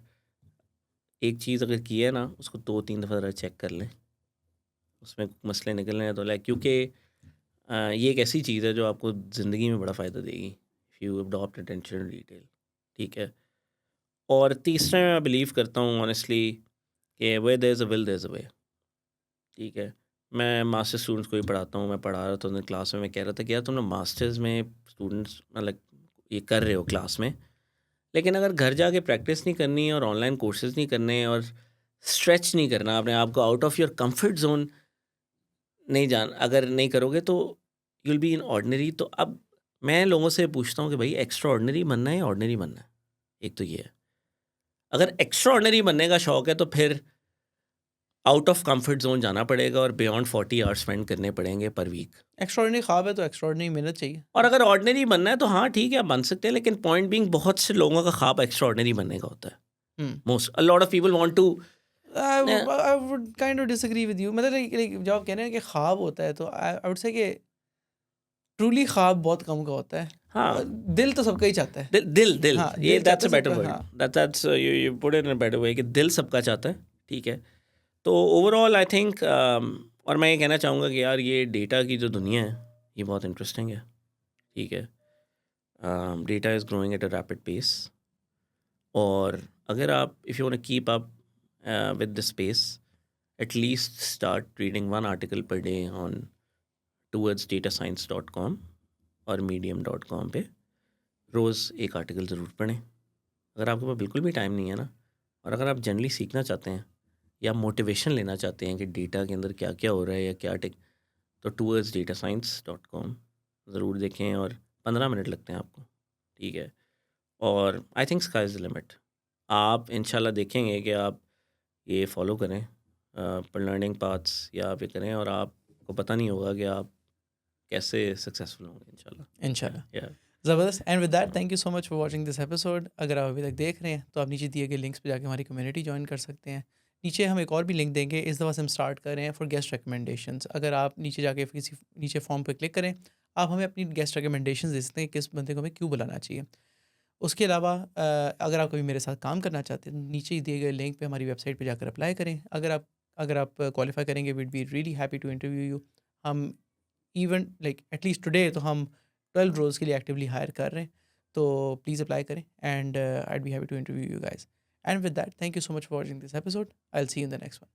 एक चीज़ अगर की है ना, उसको 2-3 दफ़ा ज़रा चेक कर लें, उसमें मसले निकलने हैं तो लाइक, क्योंकि ये एक ऐसी चीज़ है जो आपको ज़िंदगी में बड़ा फ़ायदा देगी if you adopt attention to detail, ठीक है। और तीसरा मैं बिलीव करता हूँ ऑनेस्टली कि where there is a will there is a way, ठीक है। मैं मास्टर स्टूडेंट्स को ही पढ़ाता हूँ, मैं पढ़ा रहा था उन्हें क्लास में, मैं कह रहा था कि यार तुम लोग मास्टर्स में स्टूडेंट्स मतलब ये कर रहे हो क्लास में, लेकिन अगर घर जाके प्रैक्टिस नहीं करनी है और ऑनलाइन कोर्सेज नहीं करने हैं और स्ट्रेच नहीं करना अपने आप को, out of your comfort zone नहीं जान अगर नहीं करोगे तो you will be in ordinary. तो अब मैं लोगों से पूछता हूँ कि भाई एक्स्ट्रा ऑर्डिनरी बनना है या ऑर्डिनरी बनना है? एक तो ये है, अगर एक्स्ट्रा ऑर्डिनरी बनने का शौक है तो फिर आउट ऑफ कंफर्ट जोन जाना पड़ेगा और बियॉन्ड 40 आवर्स स्पेंड करने पड़ेंगे पर वीक। एक्स्ट्राऑर्डिनरी ख्वाब है तो एक्स्ट्राऑर्डिनरी मेहनत चाहिए। और अगर ऑर्डिनरी बनना है तो हाँ ठीक है, आप बन सकते हैं, लेकिन पॉइंट बीइंग बहुत से लोगों का ख्वाब एक्स्ट्रा ऑर्डिनरी बनने का होता है। Hmm. Most a lot of people want to I would kind of disagree with you। मतलब like जब आप कह रहे हैं कि ख्वाब होता है तो I would say कि ट्रूली ख्वाब बहुत कम का होता है। हाँ, दिल तो सबका ही चाहता है। दिल हाँ, ये दिल दैट्स चाहता अ है बेटर सबका, वर्ड, हाँ। That's you put it in a better way कि दिल सबका चाहता है, ठीक है। तो ओवरऑल आई थिंक और मैं ये कहना चाहूँगा कि यार ये डेटा की जो दुनिया है ये बहुत इंटरेस्टिंग है, ठीक है। Data is growing at a rapid pace, और अगर आप if you want to keep up with the space, at least start reading one article per day on towardsdatascience.com और medium.com पे रोज़ एक आर्टिकल ज़रूर पढ़ें। अगर आपके पास बिल्कुल भी टाइम नहीं है ना, और अगर आप जनरली सीखना चाहते हैं या मोटिवेशन लेना चाहते हैं कि डेटा के अंदर क्या क्या हो रहा है या क्या टेक, तो towardsdatascience.com ज़रूर देखें, और 15 मिनट लगते हैं आपको, ठीक है। और आई think sky is the limit. आप इंशाल्लाह देखेंगे कि आप ये फॉलो करें पर लर्निंग पाथ्स, या आप ये करें और आपको पता नहीं होगा कि आप कैसे सक्सेसफुल होंगे इंशाल्लाह। इंशाल्लाह। या ज़बरदस्त। And with that thank you so much for watching this episode. अगर आप अभी तक देख रहे हैं तो आप नीचे दिए गए लिंक्स पे जाके हमारी कम्युनिटी ज्वाइन कर सकते हैं। नीचे हम एक और भी लिंक देंगे, इस दफ़ा से हम स्टार्ट कर रहे हैं फॉर गेस्ट रिकमेंडेशंस। अगर आप नीचे जाके किसी नीचे फॉर्म पे क्लिक करें, आप हमें अपनी गेस्ट रिकमेंडेशंस दे सकते हैं, किस बंदे को हमें क्यों बुलाना चाहिए। उसके अलावा अगर आप कभी मेरे साथ काम करना चाहते हैं, नीचे ही दिए गए लिंक पे हमारी वेबसाइट पे जाकर अप्लाई करें। अगर आप क्वालिफाई करेंगे, we'd be really happy to interview you. हम इवन लाइक एटलीस्ट टुडे तो हम 12 रोल्स के लिए एक्टिवली हायर कर रहे हैं, तो प्लीज़ अप्लाई करें and I be happy to interview you guys. And with that thank you so much for watching this episode. I will see you in the next one.